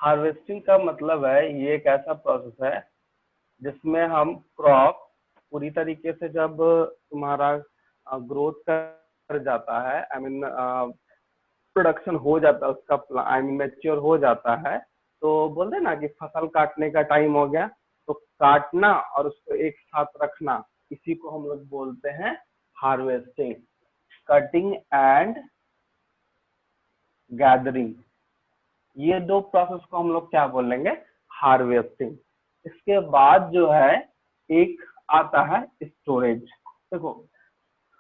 Harvesting का मतलब है ये एक ऐसा प्रोसेस है जिसमें हम क्रॉप पूरी तरीके से जब तुम्हारा ग्रोथ कर जाता है, आई मीन प्रोडक्शन हो जाता है उसका, आई मीन मैच्योर हो जाता है, तो बोलते हैं ना कि फसल काटने का टाइम हो गया, तो काटना और उसको एक साथ रखना, इसी को हम लोग बोलते हैं हार्वेस्टिंग। कटिंग एंड गैदरिंग, ये दो प्रोसेस को हम लोग क्या बोलेंगे, हार्वेस्टिंग। इसके बाद जो है एक आता है स्टोरेज। देखो,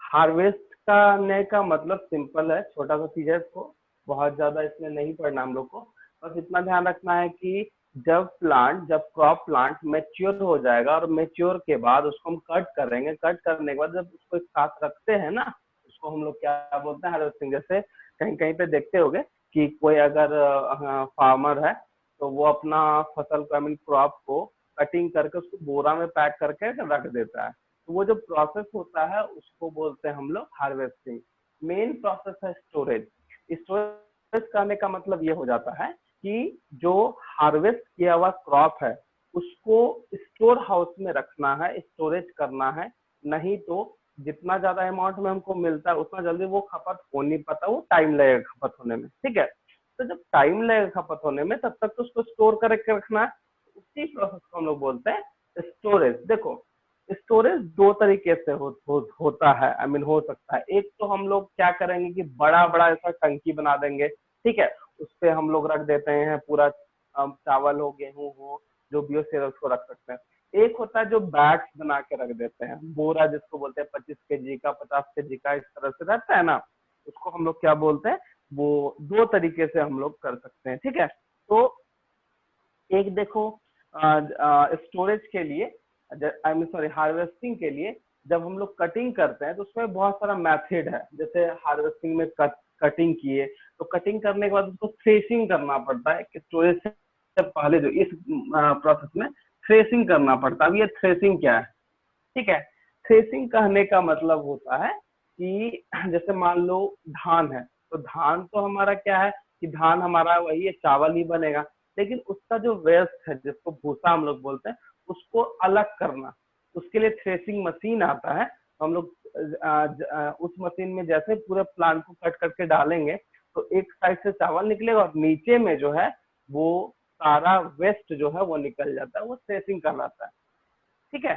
हार्वेस्ट करने का मतलब सिंपल है, छोटा सा चीज है, इसको बहुत ज्यादा इसमें नहीं पढ़ना हम लोग को। बस इतना ध्यान रखना है कि जब क्रॉप प्लांट मैच्योर हो जाएगा और मैच्योर के बाद उसको हम कट करेंगे, कट करने के बाद जब उसको एक साथ रखते हैं ना, उसको हम लोग क्या बोलते हैं, हार्वेस्टिंग। जैसे कहीं कहीं पे देखते होंगे कि कोई अगर फार्मर है तो वो अपना फसल को, आई मीन क्रॉप को कटिंग करके उसको बोरा में पैक करके रख देता है, तो वो जो प्रोसेस होता है उसको बोलते हैं हम लोग हार्वेस्टिंग। मेन प्रोसेस है स्टोरेज। स्टोरेज करने का मतलब ये हो जाता है कि जो हार्वेस्ट किया हुआ क्रॉप है उसको स्टोर हाउस में रखना है, स्टोरेज करना है। नहीं तो जितना ज्यादा अमाउंट में हमको मिलता है उतना जल्दी वो खपत हो नहीं पाता, वो टाइम लगेगा खपत होने में, ठीक है। तो जब टाइम लगेगा खपत होने में तब तक तो उसको स्टोर करके रखना है, उसी प्रोसेस को हम लोग बोलते हैं स्टोरेज। देखो, स्टोरेज दो तरीके से होता है, आई मीन हो सकता है। एक तो हम लोग क्या करेंगे कि बड़ा बड़ा ऐसा टंकी बना देंगे, ठीक है, उस पे हम लोग रख देते हैं पूरा चावल हो, गेहूं हो, जो भी हो से उसको रख सकते हैं। एक होता है जो बैग्स बना के रख देते हैं, बोरा जिसको बोलते हैं, 25 kg का, 50 kg का, इस तरह से रहता है ना, उसको हम लोग क्या बोलते हैं। वो दो तरीके से हम लोग कर सकते हैं, ठीक है। तो एक देखो, स्टोरेज के लिए, आई मीन सॉरी, हार्वेस्टिंग के लिए जब हम लोग कटिंग करते हैं तो उसमें बहुत सारा मेथड है। जैसे हार्वेस्टिंग में कटिंग किए तो कटिंग करने के बाद उसको थ्रेसिंग करना पड़ता है, कि स्टोरेज से पहले जो इस प्रोसेस में थ्रेसिंग करना पड़ता है। अब ये थ्रेसिंग क्या है, ठीक है। थ्रेसिंग कहने का मतलब होता है कि जैसे मान लो धान है, तो धान तो हमारा क्या है कि धान हमारा वही है, चावल ही बनेगा, लेकिन उसका जो वेस्ट है जिसको भूसा हम लोग बोलते हैं, उसको अलग करना, उसके लिए थ्रेसिंग मशीन आता है। हम लोग उस मशीन में जैसे पूरे प्लांट को कट करके डालेंगे तो एक साइड से चावल निकलेगा और नीचे में जो है वो सारा वेस्ट जो है वो निकल जाता है, वो थ्रेसिंग कहलाता है, ठीक है।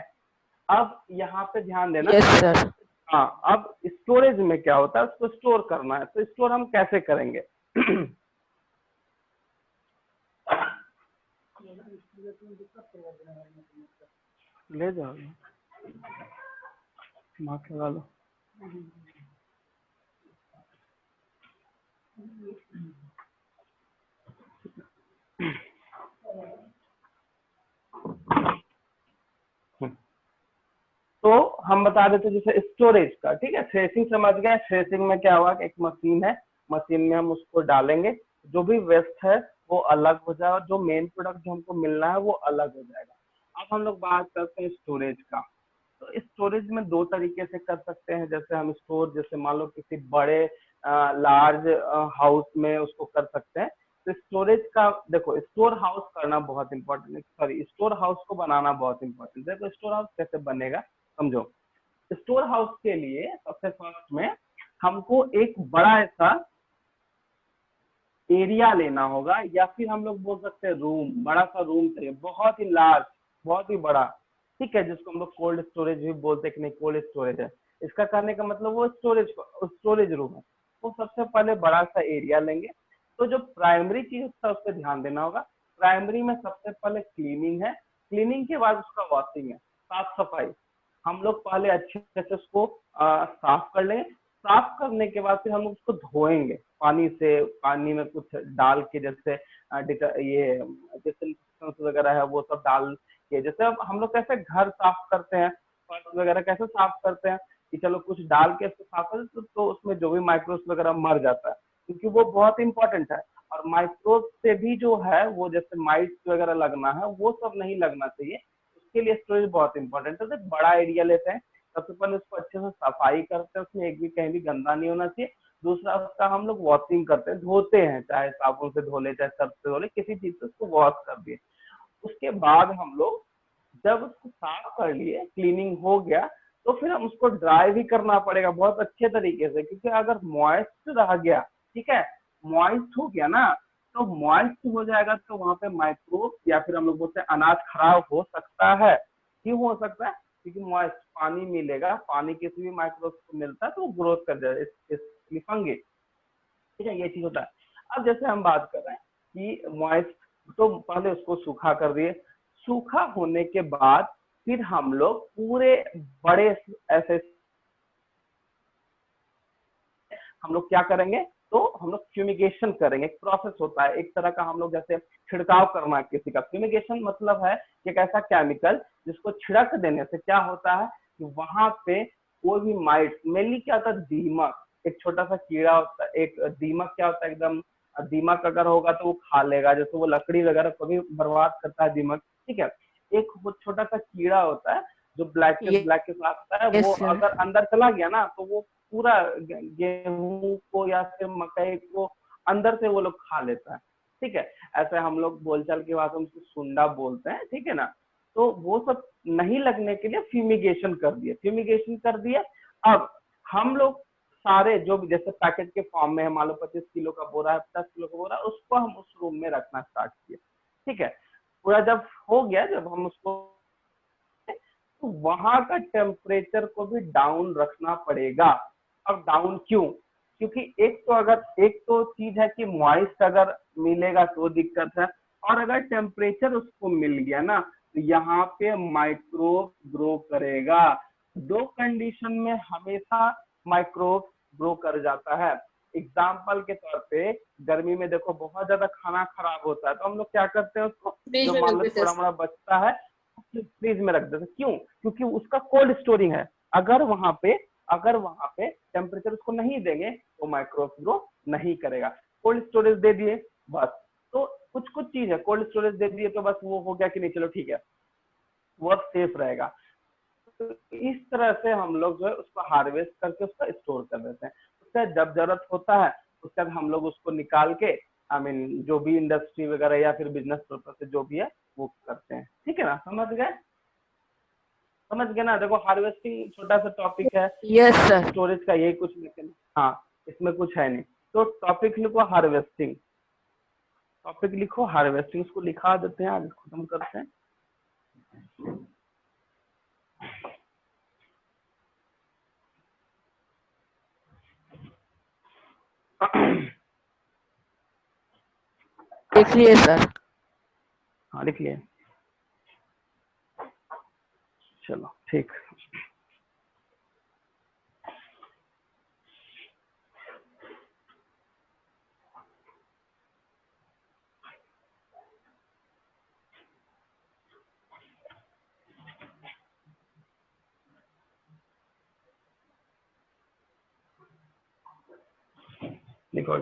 अब यहाँ पे ध्यान देना। Yes sir. हाँ, अब स्टोरेज में क्या होता है, उसको स्टोर करना है, तो स्टोर हम कैसे करेंगे। ले जाओ, मास्क लगा लो। तो हम बता देते जैसे स्टोरेज का, ठीक है। थ्रेसिंग समझ गए, थ्रेसिंग में क्या हुआ कि एक मशीन है, मशीन में हम उसको डालेंगे, जो भी वेस्ट है वो अलग हो जाए और जो मेन प्रोडक्ट जो हमको मिलना है वो अलग हो जाएगा। अब हम लोग बात करते हैं स्टोरेज का। तो स्टोरेज में दो तरीके से कर सकते हैं। जैसे हम स्टोर, जैसे मान लो किसी बड़े लार्ज हाउस में उसको कर सकते हैं। तो स्टोरेज का देखो, स्टोर हाउस करना बहुत इंपॉर्टेंट है, सॉरी, स्टोर हाउस को बनाना बहुत इंपॉर्टेंट है। तो स्टोर हाउस कैसे बनेगा समझो। स्टोर हाउस के लिए सबसे फर्स्ट में हमको एक बड़ा ऐसा एरिया लेना होगा, या फिर हम लोग बोल सकते हैं रूम, बड़ा सा रूम चाहिए, बहुत ही लार्ज, बहुत ही बड़ा, ठीक है, जिसको हम लोग कोल्ड स्टोरेज भी बोलते हैं कि नहीं, कोल्ड स्टोरेज है। इसका करने का मतलब वो स्टोरेज रूम है। वो सबसे पहले बड़ा सा एरिया लेंगे। तो जो प्राइमरी चीज होता है उस पर ध्यान देना होगा। प्राइमरी में सबसे पहले क्लीनिंग है, क्लीनिंग के बाद उसका वॉशिंग है, साफ सफाई। हम लोग पहले अच्छे से उसको साफ कर लेंगे। साफ करने के बाद फिर हम उसको धोएंगे पानी से, पानी में कुछ डाल के, जैसे ये डिसइंफेक्शन वगैरह है वो सब डाल के, जैसे अब हम लोग कैसे घर साफ करते हैं, फर्श वगैरह कैसे साफ करते हैं कि चलो कुछ डाल के उसको साफ करें, तो उसमें जो भी माइक्रोब्स वगैरह मर जाता है, क्योंकि वो बहुत इंपॉर्टेंट है। और माइक्रोब से भी जो है वो, जैसे माइट्स वगैरह लगना है, वो सब नहीं लगना चाहिए। उसके लिए स्टोरेज बहुत इंपॉर्टेंट है। तो बड़ा एरिया लेते हैं, सबसे पहले उसको अच्छे से सफाई करते हैं, उसमें एक भी कहीं भी गंदा नहीं होना चाहिए। दूसरा उसका हम लोग वॉशिंग करते हैं, धोते हैं, चाहे साबुन से धो ले, चाहे सर्फ से धो ले, किसी चीज से उसको वॉश कर दिए। उसके बाद हम लोग जब उसको साफ कर लिए, क्लीनिंग हो गया, तो फिर हम उसको ड्राई भी करना पड़ेगा बहुत अच्छे तरीके से, क्योंकि अगर मॉइस्ट रह गया, ठीक है, मॉइस्ट हो गया ना, तो मॉइस्ट हो जाएगा तो वहां पे माइक्रोब या फिर हम लोग बोलते हैं अनाज खराब हो सकता है। क्यों हो सकता है? क्योंकि मॉइस्ट पानी मिलेगा, पानी किसी भी माइक्रोब को मिलता है तो वो ग्रोथ कर जाएगा, इसलिए फंगी, ठीक है, ये चीज होता है। अब जैसे हम बात कर रहे हैं कि मॉइस्ट, तो पहले उसको सूखा कर दिए, सूखा होने के बाद फिर हम लोग पूरे बड़े ऐसे हम लोग क्या करेंगे, तो हम लोग फ्यूमिगेशन करेंगे। एक प्रोसेस होता है एक तरह का, हम लोग जैसे छिड़काव करना किसी का, फ्यूमिगेशन मतलब है कि एक ऐसा केमिकल जिसको छिड़क देने से क्या होता है कि वहां पे कोई भी माइट, मेनली क्या होता है, दीमक, एक छोटा सा कीड़ा होता है, एक दीमक क्या होता है एकदम, दीमक अगर होगा तो वो खा लेगा, जैसे वो लकड़ी वगैरह को भी बर्बाद करता है दीमक, ठीक है। एक वो छोटा सा कीड़ा होता है जो ब्लैक के साथ आता है, यस वो सर। अगर अंदर चला गया ना तो वो पूरा गेहूं को या फिर मकई को अंदर से वो लोग खा लेता है, ठीक है। ऐसे हम लोग बोलचाल की भाषा में उसको सुंडा बोलते हैं, ठीक है ना। तो वो सब नहीं लगने के लिए फ्यूमिगेशन कर दिए, फ्यूमिगेशन कर दिए। अब हम लोग सारे जो भी जैसे पैकेट के फॉर्म में है, मान लो 25 किलो का बोरा है, 50 किलो का बोरा, उसको हम उस रूम में रखना स्टार्ट किए, ठीक है। पूरा जब हो गया, जब हम उसको, तो वहां का टेम्परेचर को भी डाउन रखना पड़ेगा। अब डाउन क्यों? क्योंकि एक तो चीज है कि मॉइस्ट अगर मिलेगा तो दिक्कत है, और अगर टेम्परेचर उसको मिल गया ना तो यहाँ पे माइक्रोब ग्रो करेगा। दो कंडीशन में हमेशा माइक्रोब ग्रो कर जाता है। एग्जाम्पल के तौर पे गर्मी में देखो बहुत ज्यादा खाना खराब होता है, तो हम लोग क्या करते हैं, उसको फ्रिज जो में मान रख लो देते थोड़ा हैं। मोड़ा बचता है फ्रीज में रख देते। क्यों? क्योंकि उसका कोल्ड स्टोरिंग है। अगर वहां पे टेम्परेचर उसको नहीं देंगे तो माइक्रोब ग्रो नहीं करेगा। कोल्ड स्टोरेज दे दिए बस, तो कुछ कुछ चीज है, कोल्ड स्टोरेज दे दिए तो बस वो हो गया कि नहीं, चलो ठीक है, वो अब सेफ रहेगा। तो इस तरह से हम लोग जो है उसको हार्वेस्ट करके उसका स्टोर कर देते हैं। उसका जब जरूरत होता है उसके बाद हम लोग उसको निकाल के, आई मीन जो भी इंडस्ट्री वगैरह या फिर बिजनेस पर्पज से जो भी है वो करते हैं, ठीक है ना। समझ गए? समझ गए ना। देखो हार्वेस्टिंग छोटा सा टॉपिक है, यस और सर। स्टोरेज का यही कुछ, लेकिन हाँ इसमें कुछ है नहीं। तो टॉपिक लिखो हार्वेस्टिंग, टॉपिक लिखो हार्वेस्टिंग, इसको लिखा देते हैं, आज खत्म करते हैं। देख लिए सर। हाँ लिख लिए, चलो ठीक। लिखो।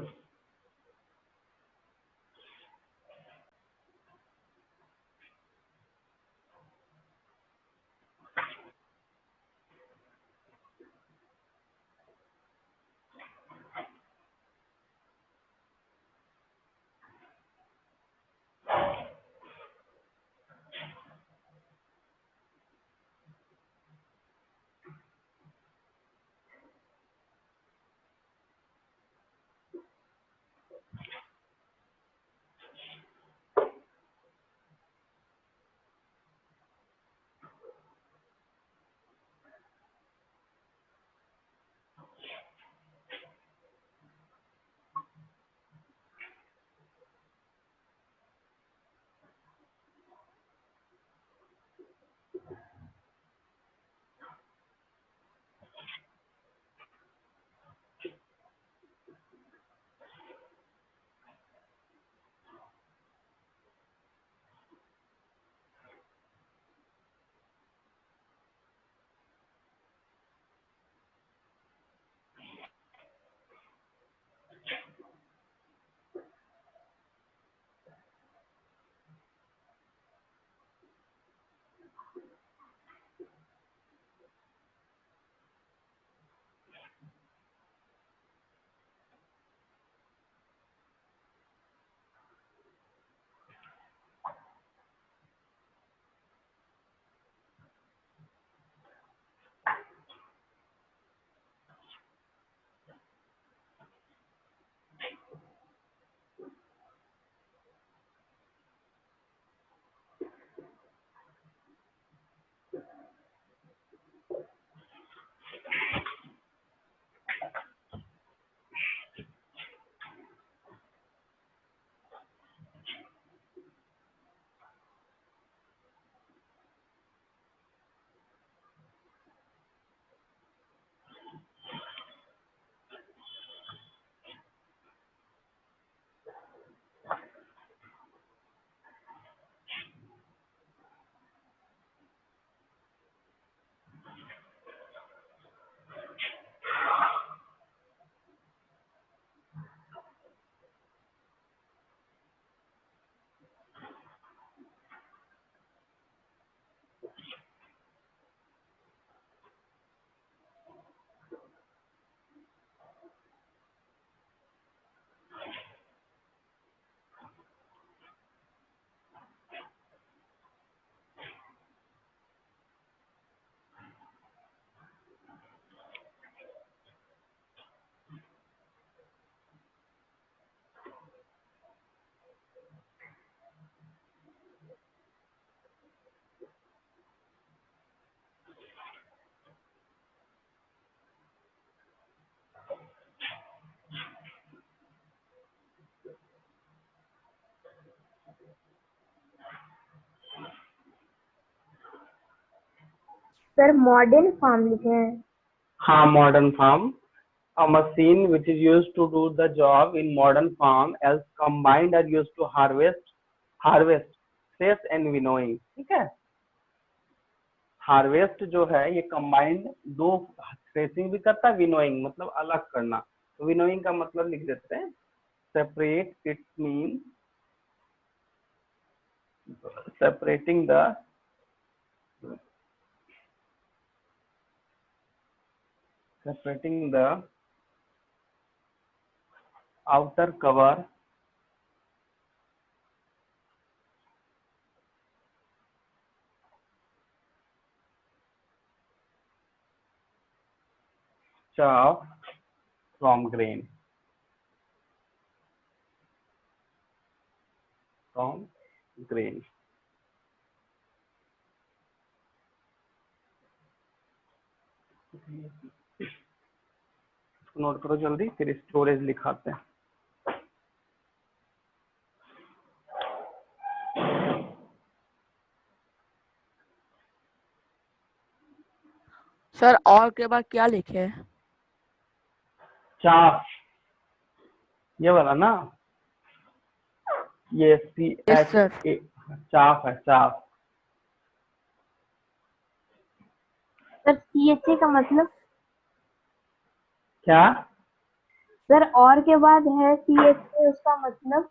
सर मॉडर्न फार्म लिखे हैं। हाँ, modern farm, a machine which is used to do the job in modern farm as combined are used to harvest thresh and winnowing। ठीक है, हार्वेस्ट जो है ये कंबाइंड दो, थ्रेसिंग भी करता है, विनोइंग मतलब अलग करना। तो विनोइंग का मतलब लिख देते हैं separate, it mean separating the separating the outer cover chaff from grain, from grain। इसको नोट करो जल्दी, फिर स्टोरेज लिखाते हैं। सर और के बाद क्या लिखे हैं? चाफ, ये वाला ना, ये सी यस एच सर। ए, चाफ है, चाफ। सर CHA का मतलब? क्या? सर और के बाद है CHA, उसका मतलब?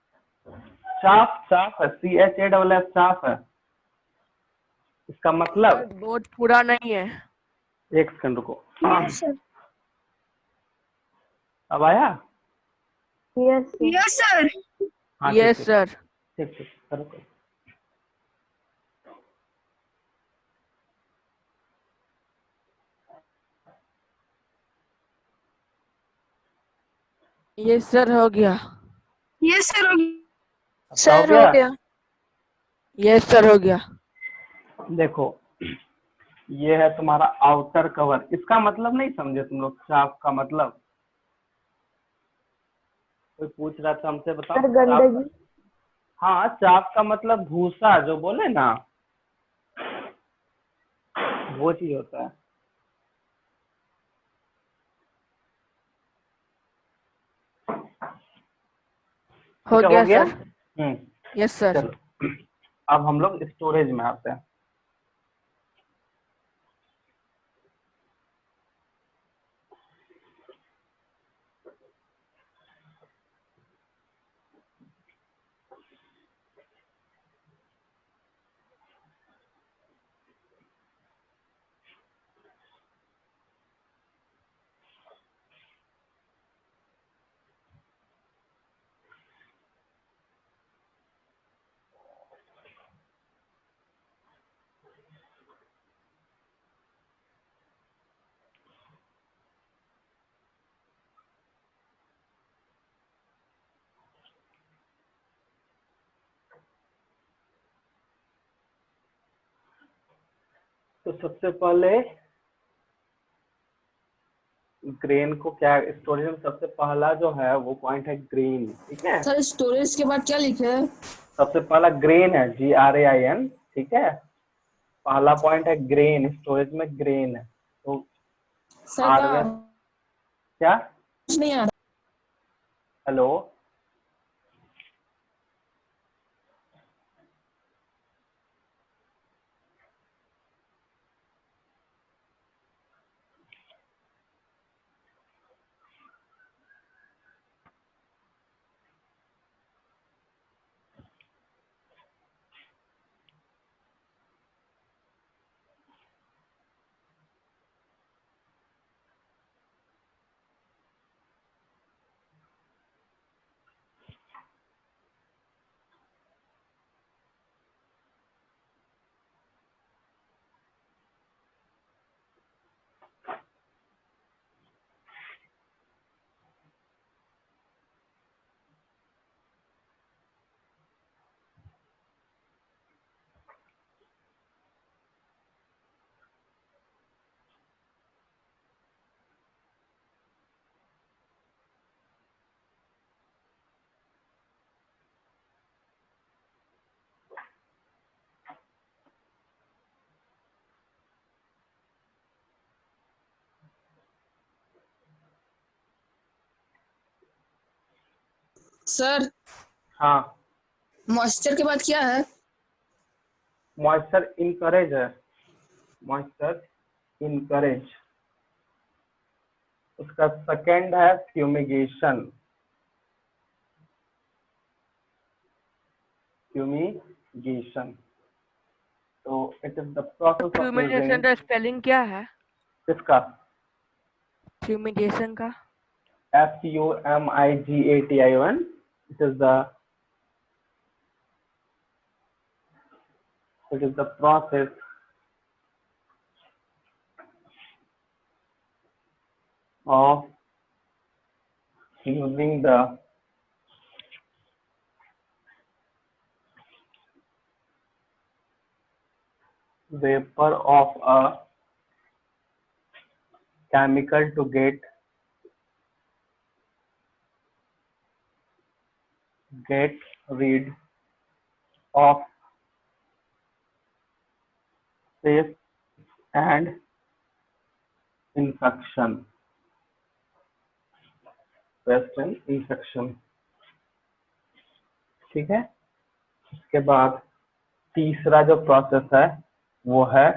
चाफ, चाफ है, CHA चाफ है इसका सर मतलब। बोर्ड पूरा नहीं है। एक सेकंड रुको, यस सर। अब आया? Yes yes sir. हाँ ठीक यस ठीक सर। ठीक ठीक, करो करो। यस सर हो गया। यस सर हो अब क्या हो गया? यस सर हो गया। देखो, ये है तुम्हारा आउटर कवर, इसका मतलब नहीं समझे तुम लोग, चाफ का मतलब? कोई पूछ रहा था हमसे, बताओ सर चाफ का। गंदगी। हाँ, चाफ का मतलब भूसा, जो बोले ना, वो चीज होता है। हो ठीक है, हो गया गया। सर। Yes sir. चलो, अब हम लोग स्टोरेज में आते हैं। तो सबसे पहले ग्रेन को क्या, स्टोरेज में सबसे पहला जो है वो पॉइंट है ग्रेन। ठीक है, सर स्टोरेज के बाद क्या लिखे हैं? सबसे पहला ग्रेन है, GRAIN। ठीक है, पहला पॉइंट है ग्रेन, स्टोरेज में ग्रेन है। तो सर का हार्वेस्ट, क्या? कुछ नहीं आ हेलो, सर हाँ, मॉइस्चर के बाद क्या है? मॉइस्चर इनकरेज है, मॉइस्चर इनकरेज। उसका सेकंड है फ्यूमिगेशन, फ्यूमिगेशन। तो it is the process of fumigation using. का स्पेलिंग क्या है? किसका? फ्यूमिगेशन का FUMIGATION। It is the process of using the vapor of a chemical to get rid of pest and infection, pest and infection। ठीक है। इसके बाद तीसरा जो प्रोसेस है वो है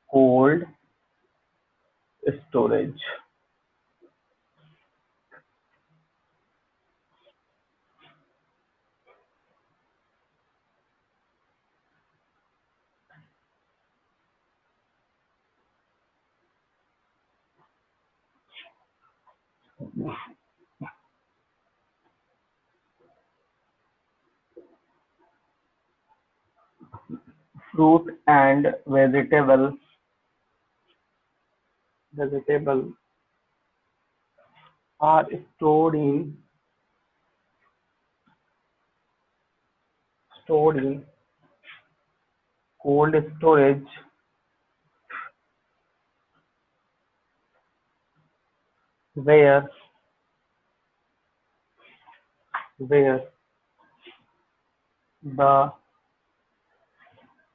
cold storage. Fruit and vegetable are stored in cold storage where the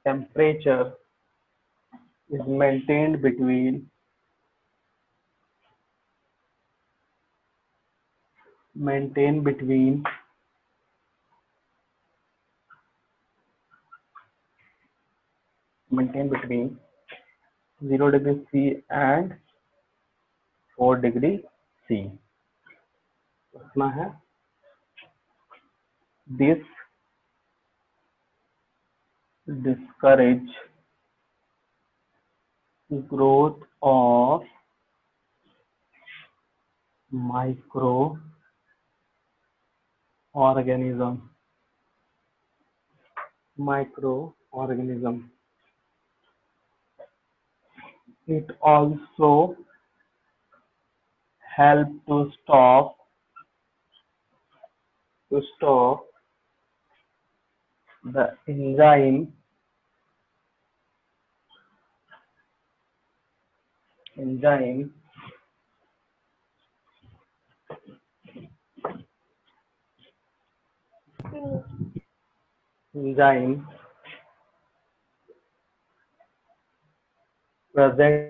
temperature is maintained between maintained between 0 degree C and 4 degree C। उसमें है this discourage growth of microorganism। It also help to stop the enzyme present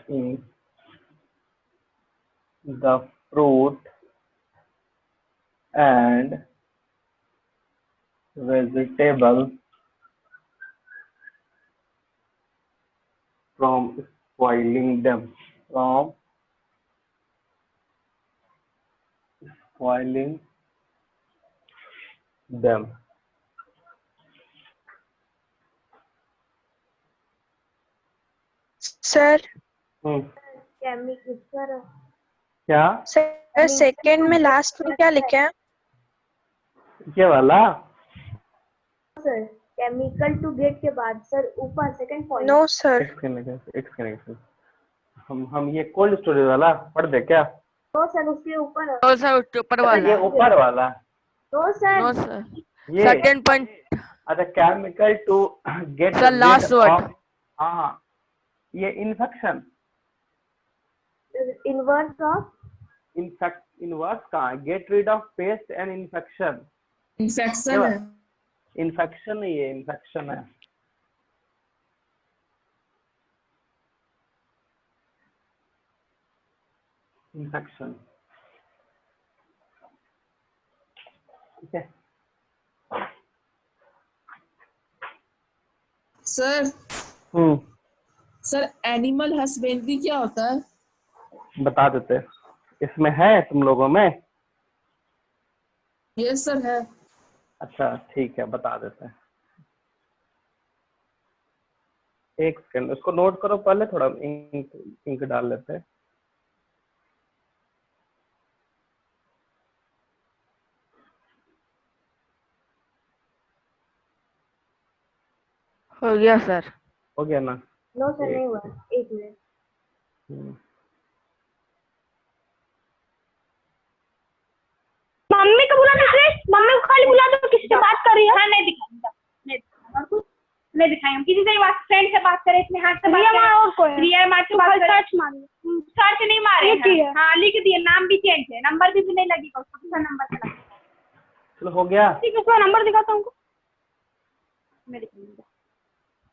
in the fruit and vegetable from spoiling them, spoiling them। Sir chemical sir क्या sir second में last में क्या लिखे हैं? ये वाला? सर केमिकल टू गेट के बाद सर ऊपर सेकंड पॉइंट। No sir. एक्सकनेक्शन। हम ये कोल्ड स्टोरेज वाला पढ़ दे क्या? नो सर उसके ऊपर। नो सर उसके ऊपर अच्छा, वाला। ये ऊपर वाला। नो सर नो सर ये सेकंड पॉइंट। अच्छा, chemical to get sir last word. हाँ, ये इन्फेक्शन। इनवर्स ऑफ इनवर्स कहाँ है? Get rid of pest and infection. Infection है। इन्फेक्शन नहीं है, इन्फेक्शन है। इन्फेक्शन। ठीक है। Sir hmm, sir animal husbandry क्या होता है? बता देते हैं। इसमें है तुम लोगों में? यस सर है। अच्छा ठीक है, बता देते हैं। एक सेकंड, उसको नोट करो पहले, थोड़ा इंक इंक डाल लेते हैं। हो गया सर। हो गया ना? नो सर, एक नहीं हुआ। सेकंड। एक मिनट। हम्म, मम्मी को बुला दो प्लीज, मम्मी को खाली बुला दो, किसी से बात कर रही है। हाँ, नहीं दिखाऊंगा, नहीं दिखाऊंगा, और कुछ नहीं दिखाएंगे। किसी से बात, फ्रेंड से बात करे, इतने हाथ से बात करे। और कोई रिया मार से बात करे। सर्च मारो, सर्च नहीं मारे हैं। हाँ, लिख दिए, नाम भी चेंज है, नंबर भी नहीं लगेगा उसको, दूसरा नंबर से लगेगा। चलो हो गया। ठीक है, उसका नंबर दिखाता हूँ। मैं दिखाऊंगा,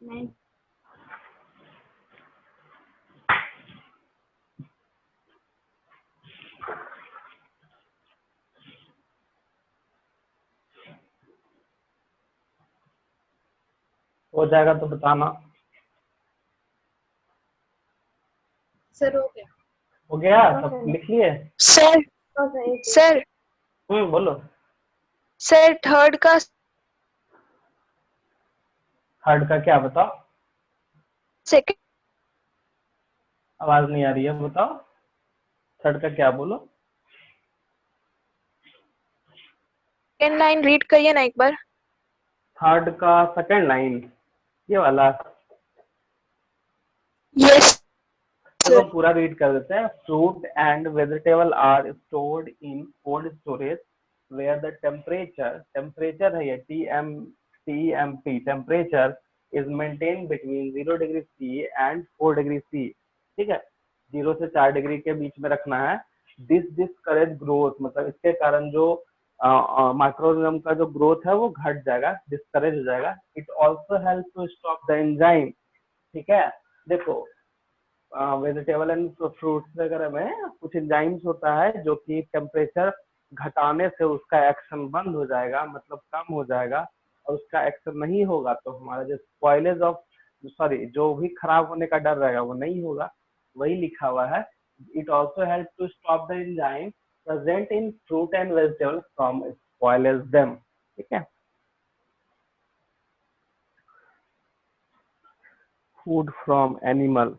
नहीं। हो जाएगा तो बताना। सर हो गया। हो गया, सब लिख लिए? सर तो सर एक सर बोलो। सर थर्ड का थर्ड का क्या बताओ? सेकंड आवाज नहीं आ रही है, बताओ। थर्ड का क्या बोलो? लाइन रीड करिए ना एक बार। थर्ड का सेकंड लाइन, ये वाला। यस देखो सर। पूरा रीड कर देते हैं। Fruit and vegetable are stored in cold storage where the temperature है ये TMP temperature is maintain between 0 degree C and 4 degree C. ठीक है, 0 से 4 डिग्री के बीच में रखना है। दिस डिस्करेज ग्रोथ, मतलब इसके कारण जो माइक्रोऑर्गेनिज्म का जो ग्रोथ है वो घट जाएगा, डिस्करेज हो जाएगा। It also help to stop the enzyme. ठीक है, देखो वेजिटेबल एंड फ्रूट्स वगैरह में कुछ एंजाइम्स होता है जो कि टेम्परेचर घटाने से उसका एक्शन बंद हो जाएगा, मतलब कम हो जाएगा। और उसका एक्शन नहीं होगा तो हमारा जो स्पॉइलेज ऑफ, सॉरी, जो भी खराब होने का डर रहेगा वो नहीं होगा। वही लिखा हुआ है। It also help to stop the enzyme present in fruit and vegetable from spoilage them. ठीक है, food from animal,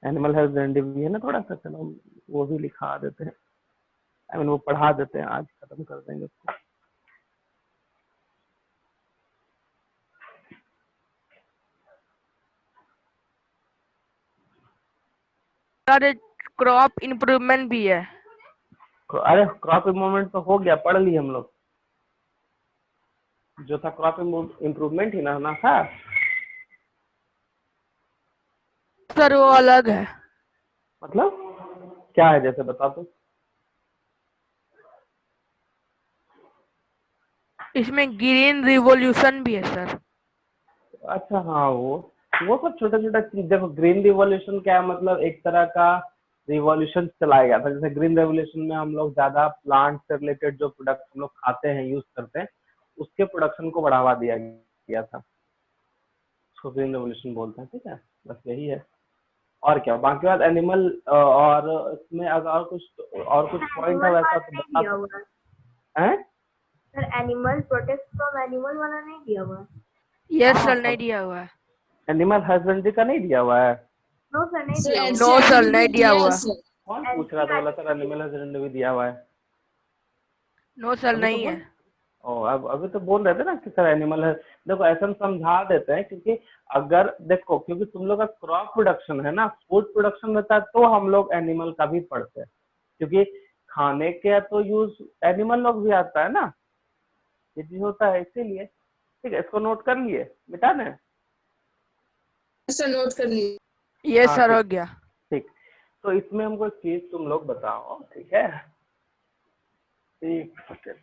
animal husbandry भी है ना थोड़ा सा, चलो वो भी लिखा देते हैं। आई मीन वो पढ़ा देते हैं, आज खत्म कर देंगे उसको। अरे क्रॉप इम्प्रूवमेंट भी है। अरे क्रॉप इम्प्रूवमेंट तो हो गया, पढ़ लिए हम लोग। जो था क्रॉप इम्प्रूवमेंट ही ना था। सर वो अलग है। मतलब क्या है, जैसे बता दो। इसमें ग्रीन रिवॉल्यूशन भी है सर। अच्छा हाँ, वो तो छोटा छोटा चीज। देखो ग्रीन रिवॉल्यूशन क्या है, मतलब एक तरह का रिवॉल्यूशन चलाया गया था। जैसे ग्रीन रेवोल्यूशन में हम लोग ज्यादा प्लांट से रिलेटेड जो प्रोडक्ट हम लोग खाते हैं, यूज करते हैं, उसके प्रोडक्शन को बढ़ावा दिया गया था, उसको ग्रीन रेवोल्यूशन बोलते हैं। ठीक है, बस यही है। और क्या बाकी बात एनिमल, और इसमें अगर और कुछ पॉइंट है एनिमल वैसा वाला तो नहीं बता दिया हुआ है सकते हैं। Sir, animal protect from animal वाला नहीं दिया हुआ है। यस हाँ सर नहीं सब दिया हुआ है। एनिमल हस्बेंड्री का नहीं दिया हुआ है। नो सर, नहीं सर दिया हुआ नो है। सर एनसीईआरटी नहीं में दिया दिया है हुआ। सर। कौन पूछ रहा था, बोला सर एनसीईआरटी एनिमल हस्बेंड्री भी दिया हुआ है। नो सर अभी तो नहीं बोल, है। अब अभी तो बोल रहे थे ना कि सर एनिमल है। देखो ऐसा हम समझा देते हैं, क्योंकि अगर देखो, क्योंकि तुम लोग का क्रॉप प्रोडक्शन है ना, फूड प्रोडक्शन रहता है, तो हम लोग एनिमल का भी पढ़ते हैं, क्योंकि खाने के तो यूज एनिमल लोग भी आता है ना, ये चीज होता है इसीलिए। ठीक है, इसको नोट कर लिए, मिटा दें? सर नोट कर लिए। यस हाँ सर ठीक। हो गया। ठीक, तो इसमें हमको एक चीज तुम लोग बताओ, ठीक है? एक सेकेंड,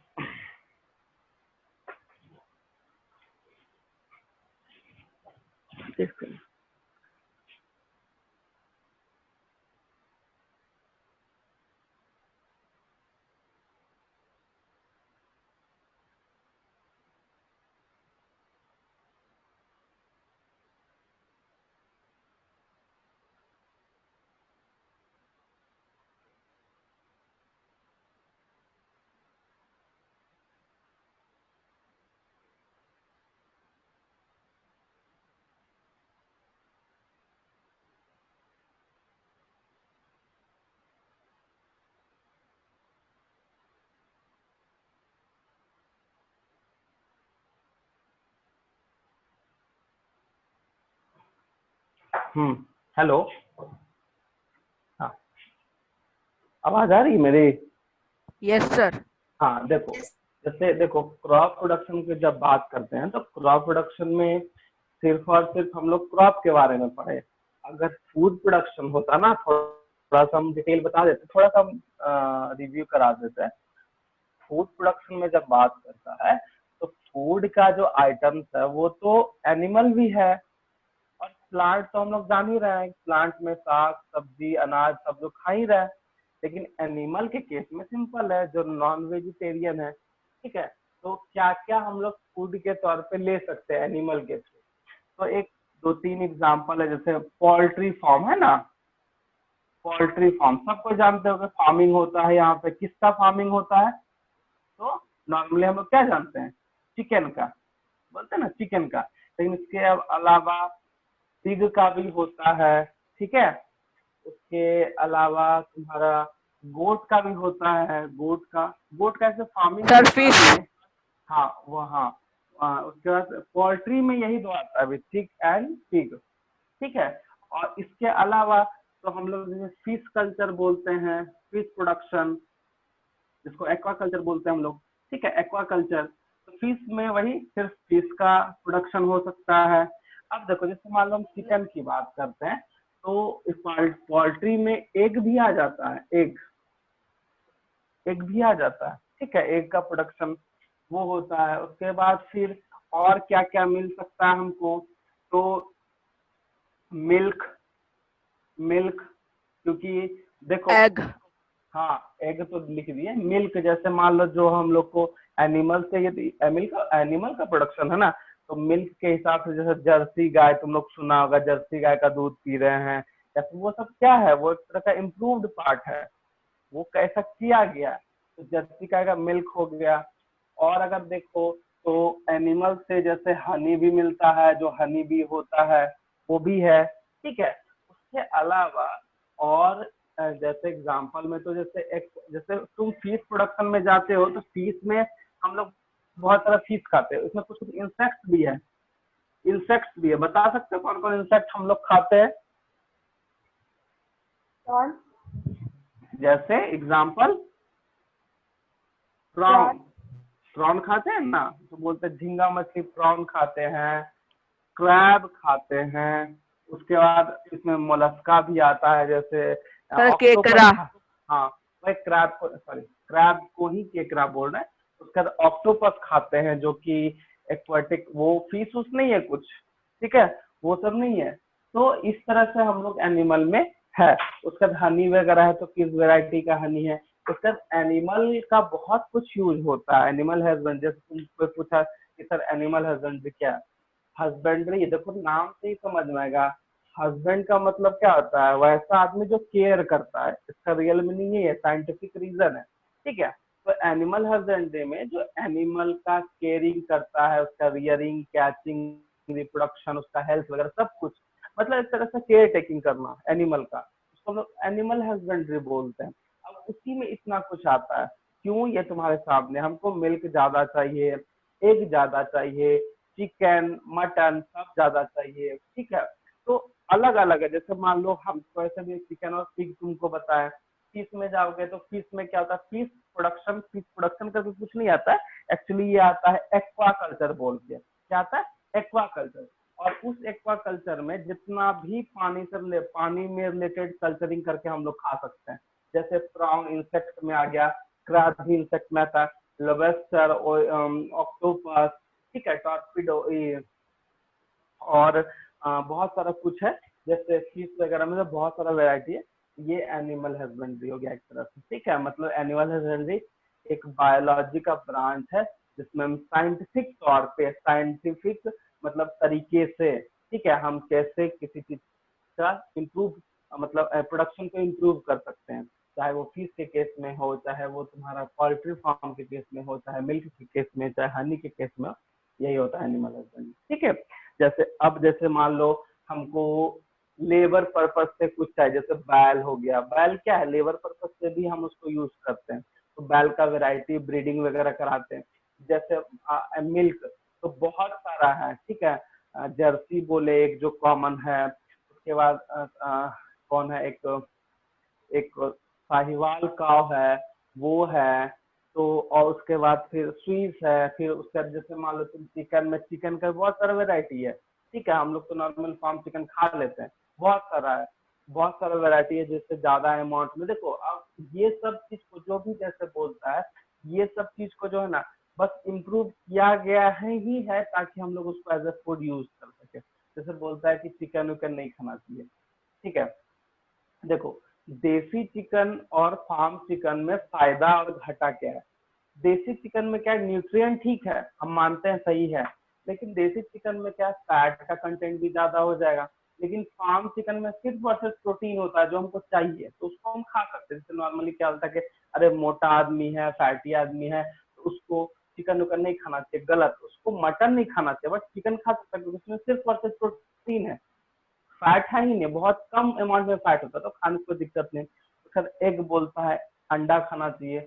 एक सेकेंड। हेलो, हाँ आवाज आ रही है मेरी? Yes sir. हाँ देखो, जैसे देखो क्रॉप प्रोडक्शन की जब बात करते हैं तो क्रॉप प्रोडक्शन में सिर्फ और सिर्फ हम लोग क्रॉप के बारे में पढ़े। अगर फूड प्रोडक्शन होता ना, थोड़ा सा हम डिटेल बता देते, थोड़ा सा हम रिव्यू करा देते हैं। फूड प्रोडक्शन में जब बात करता है तो फूड का जो आइटम्स है वो तो एनिमल भी है, और प्लांट तो हम लोग जान ही रहे हैं, प्लांट में साग सब्जी अनाज सब लोग खा ही रहे हैं। लेकिन एनिमल के केस में सिंपल है, जो नॉन वेजिटेरियन है, ठीक है, तो क्या क्या हम लोग फूड के तौर पे ले सकते हैं एनिमल के थ्रू। तो एक दो तीन एग्जांपल है, जैसे पोल्ट्री फार्म है ना, पोल्ट्री फार्म सबको जानते हो कि फार्मिंग होता है, यहाँ पे किसका फार्मिंग होता है, तो नॉर्मली हम लोग क्या जानते हैं, चिकन का, बोलते हैं ना चिकन का। लेकिन इसके अलावा पिग का भी होता है, ठीक है, उसके अलावा तुम्हारा गोट का भी होता है, गोट का ऐसे फार्मिंग सर होता फिश। नहीं है। हाँ वो हाँ, उसके बाद पोल्ट्री में यही दो आता है, चिक एंड पिग, ठीक है। और इसके अलावा तो हम लोग जैसे फिश कल्चर बोलते हैं, फिश प्रोडक्शन, जिसको एक्वा कल्चर बोलते हैं हम लोग, ठीक है, एक्वा कल्चर। तो फिश में वही सिर्फ फिश का प्रोडक्शन हो सकता है। अब देखो जैसे मान लो हम चिकन की बात करते हैं, तो इस पोल्ट्री में एग भी आ जाता है, एग भी आ जाता है, ठीक है, एग का प्रोडक्शन वो होता है। उसके बाद फिर और क्या क्या मिल सकता है हमको, तो मिल्क, क्योंकि देखो, एग। हाँ एग तो लिख दिए, मिल्क जैसे मान लो जो हम लोग को एनिमल से, यदि एनिमल का प्रोडक्शन है ना, तो मिल्क के हिसाब से जैसे जर्सी गाय, तुम लोग सुना होगा जर्सी गाय का दूध पी रहे हैं, या फिर वो सब क्या है, वो एक तरह का इम्प्रूव्ड पार्ट है, वो कैसा किया गया, तो जर्सी गाय का मिल्क हो गया। और अगर देखो तो एनिमल से जैसे हनी भी मिलता है, जो हनी भी होता है वो भी है, ठीक है। उसके अलावा और जैसे एग्जांपल में तो जैसे तुम फिश प्रोडक्शन में जाते हो तो फिश में हम लोग बहुत सारा फिश खाते हैं, उसमें कुछ कुछ इंसेक्ट्स भी है, बता सकते हो कौन कौन इंसेक्ट हम लोग खाते हैं? कौन? जैसे एग्जांपल प्रॉन, प्रॉन खाते हैं ना, तो बोलते हैं झींगा मछली प्रॉन खाते हैं, क्रैब खाते हैं। उसके बाद इसमें मोलस्का भी आता है, जैसे सर ऑक्टोपस केकड़ा। हाँ वही क्रैब को, सॉरी क्रैब को ही केकड़ा बोल रहे हैं। उसके बाद ऑक्टोपस खाते हैं, जो कि एक्वाटिक, वो फिश उस नहीं है कुछ, ठीक है, वो सब नहीं है। तो इस तरह से हम लोग एनिमल में है। उसके बाद हनी वगैरह है, तो किस वेराइटी का हनी है। उसके बाद एनिमल का बहुत कुछ यूज होता है, एनिमल हस्बेंड, जैसे तुमको पूछा कि सर एनिमल हस्बेंड्री क्या है, हस्बेंड्री देखो नाम से ही समझ में आएगा, हस्बैंड का मतलब क्या होता है, वैसा आदमी जो केयर करता है, इसका रियल मीनिंग ये है, साइंटिफिक रीजन है, ठीक है। तो एनिमल हस्बेंड्री में जो एनिमल का केयरिंग करता है, उसका रियरिंग, कैचिंग, रिप्रोडक्शन, उसका हेल्थ वगैरह सब कुछ, मतलब एक तरह से केयर टेकिंग करना एनिमल का, उसको हम लोग एनिमल हस्बेंड्री बोलते हैं। अब उसी में इतना कुछ आता है, क्यों, ये तुम्हारे सामने, हमको मिल्क ज्यादा चाहिए, एग ज्यादा चाहिए, चिकन मटन सब ज्यादा चाहिए, ठीक है। तो अलग अलग है, जैसे मान लो हम वैसे भी चिकन और पिग तुमको बताया, फिश में जाओगे तो फिश में क्या होता है, फिश प्रोडक्शन करके कुछ नहीं आता है, एक्चुअली ये आता है एक्वा कल्चर बोल के, क्या आता है, एक्वा कल्चर। और उस एक्वा कल्चर में जितना भी पानी में रिलेटेड कल्चरिंग करके हम लोग खा सकते हैं, जैसे प्रॉन इंसेक्ट में आ गया, क्रैब भी इंसेक्ट में आता है, लॉबस्टर, ऑक्टोपस, ठीक है, टॉर्पिडो, और बहुत सारा कुछ है, जैसे फिश वगैरह में तो बहुत सारा वेराइटी है। ये एनिमल हस्बेंड्री हो गया एक तरह से, ठीक है, मतलब एनिमल हस्बेंड्री एक बायोलॉजी का ब्रांच है, जिसमें हम साइंटिफिक तौर पे, साइंटिफिक मतलब तरीके से, ठीक है, हम कैसे किसी चीज का इम्प्रूव, मतलब प्रोडक्शन को इम्प्रूव कर सकते हैं, चाहे वो फिश के केस में हो, चाहे वो तुम्हारा पोल्ट्री फार्म के केस में हो, चाहे मिल्क के केस में, चाहे हनी के केस में, यही होता है एनिमल हस्बेंड्री, ठीक है। जैसे मान लो हमको लेबर पर्पज से कुछ चाहिए, जैसे बैल हो गया, बैल क्या है, लेबर पर्पज से भी हम उसको यूज करते हैं, तो बैल का वैरायटी ब्रीडिंग वगैरह कराते हैं। जैसे मिल्क तो बहुत सारा है, ठीक है, जर्सी बोले एक जो कॉमन है, उसके बाद कौन है, एक साहिवाल काव है, वो है। तो और उसके बाद फिर स्वीस है, फिर उसके बाद जैसे मान लो तुम चिकन में, चिकन का बहुत सारा वेराइटी है, ठीक है। हम लोग तो नॉर्मल फार्म चिकन खा लेते हैं, बहुत सारा है, बहुत सारा वेराइटी है जिससे ज्यादा अमाउंट में। देखो अब ये सब चीज को जो भी जैसे बोलता है, ये सब चीज को जो है ना बस इम्प्रूव किया गया है ही है, ताकि हम लोग उसको एज ए फूड यूज कर सके। जैसे बोलता है कि चिकन विकन नहीं खाना चाहिए, ठीक है। देखो देसी चिकन और फार्म चिकन में फायदा और घाटा क्या है। देसी चिकन में क्या है, न्यूट्रिएंट ठीक है, हम मानते हैं सही है, लेकिन देसी चिकन में क्या फैट का कंटेंट भी ज्यादा हो जाएगा। लेकिन फार्म चिकन में सिर्फ और सिर्फ प्रोटीन होता है जो हमको चाहिए, तो उसको हम खा सकते हैं। जैसे नॉर्मली क्या होता है कि अरे मोटा आदमी है, फैटी आदमी है, तो उसको चिकन उकन नहीं खाना चाहिए, गलत। उसको मटन नहीं खाना चाहिए, बट चिकन खा सकता है क्योंकि उसमें सिर्फ और सिर्फ प्रोटीन है, फैट है ही नहीं, बहुत कम अमाउंट में फैट होता है, तो खाने को दिक्कत नहीं। फिर एग बोलता है अंडा खाना चाहिए,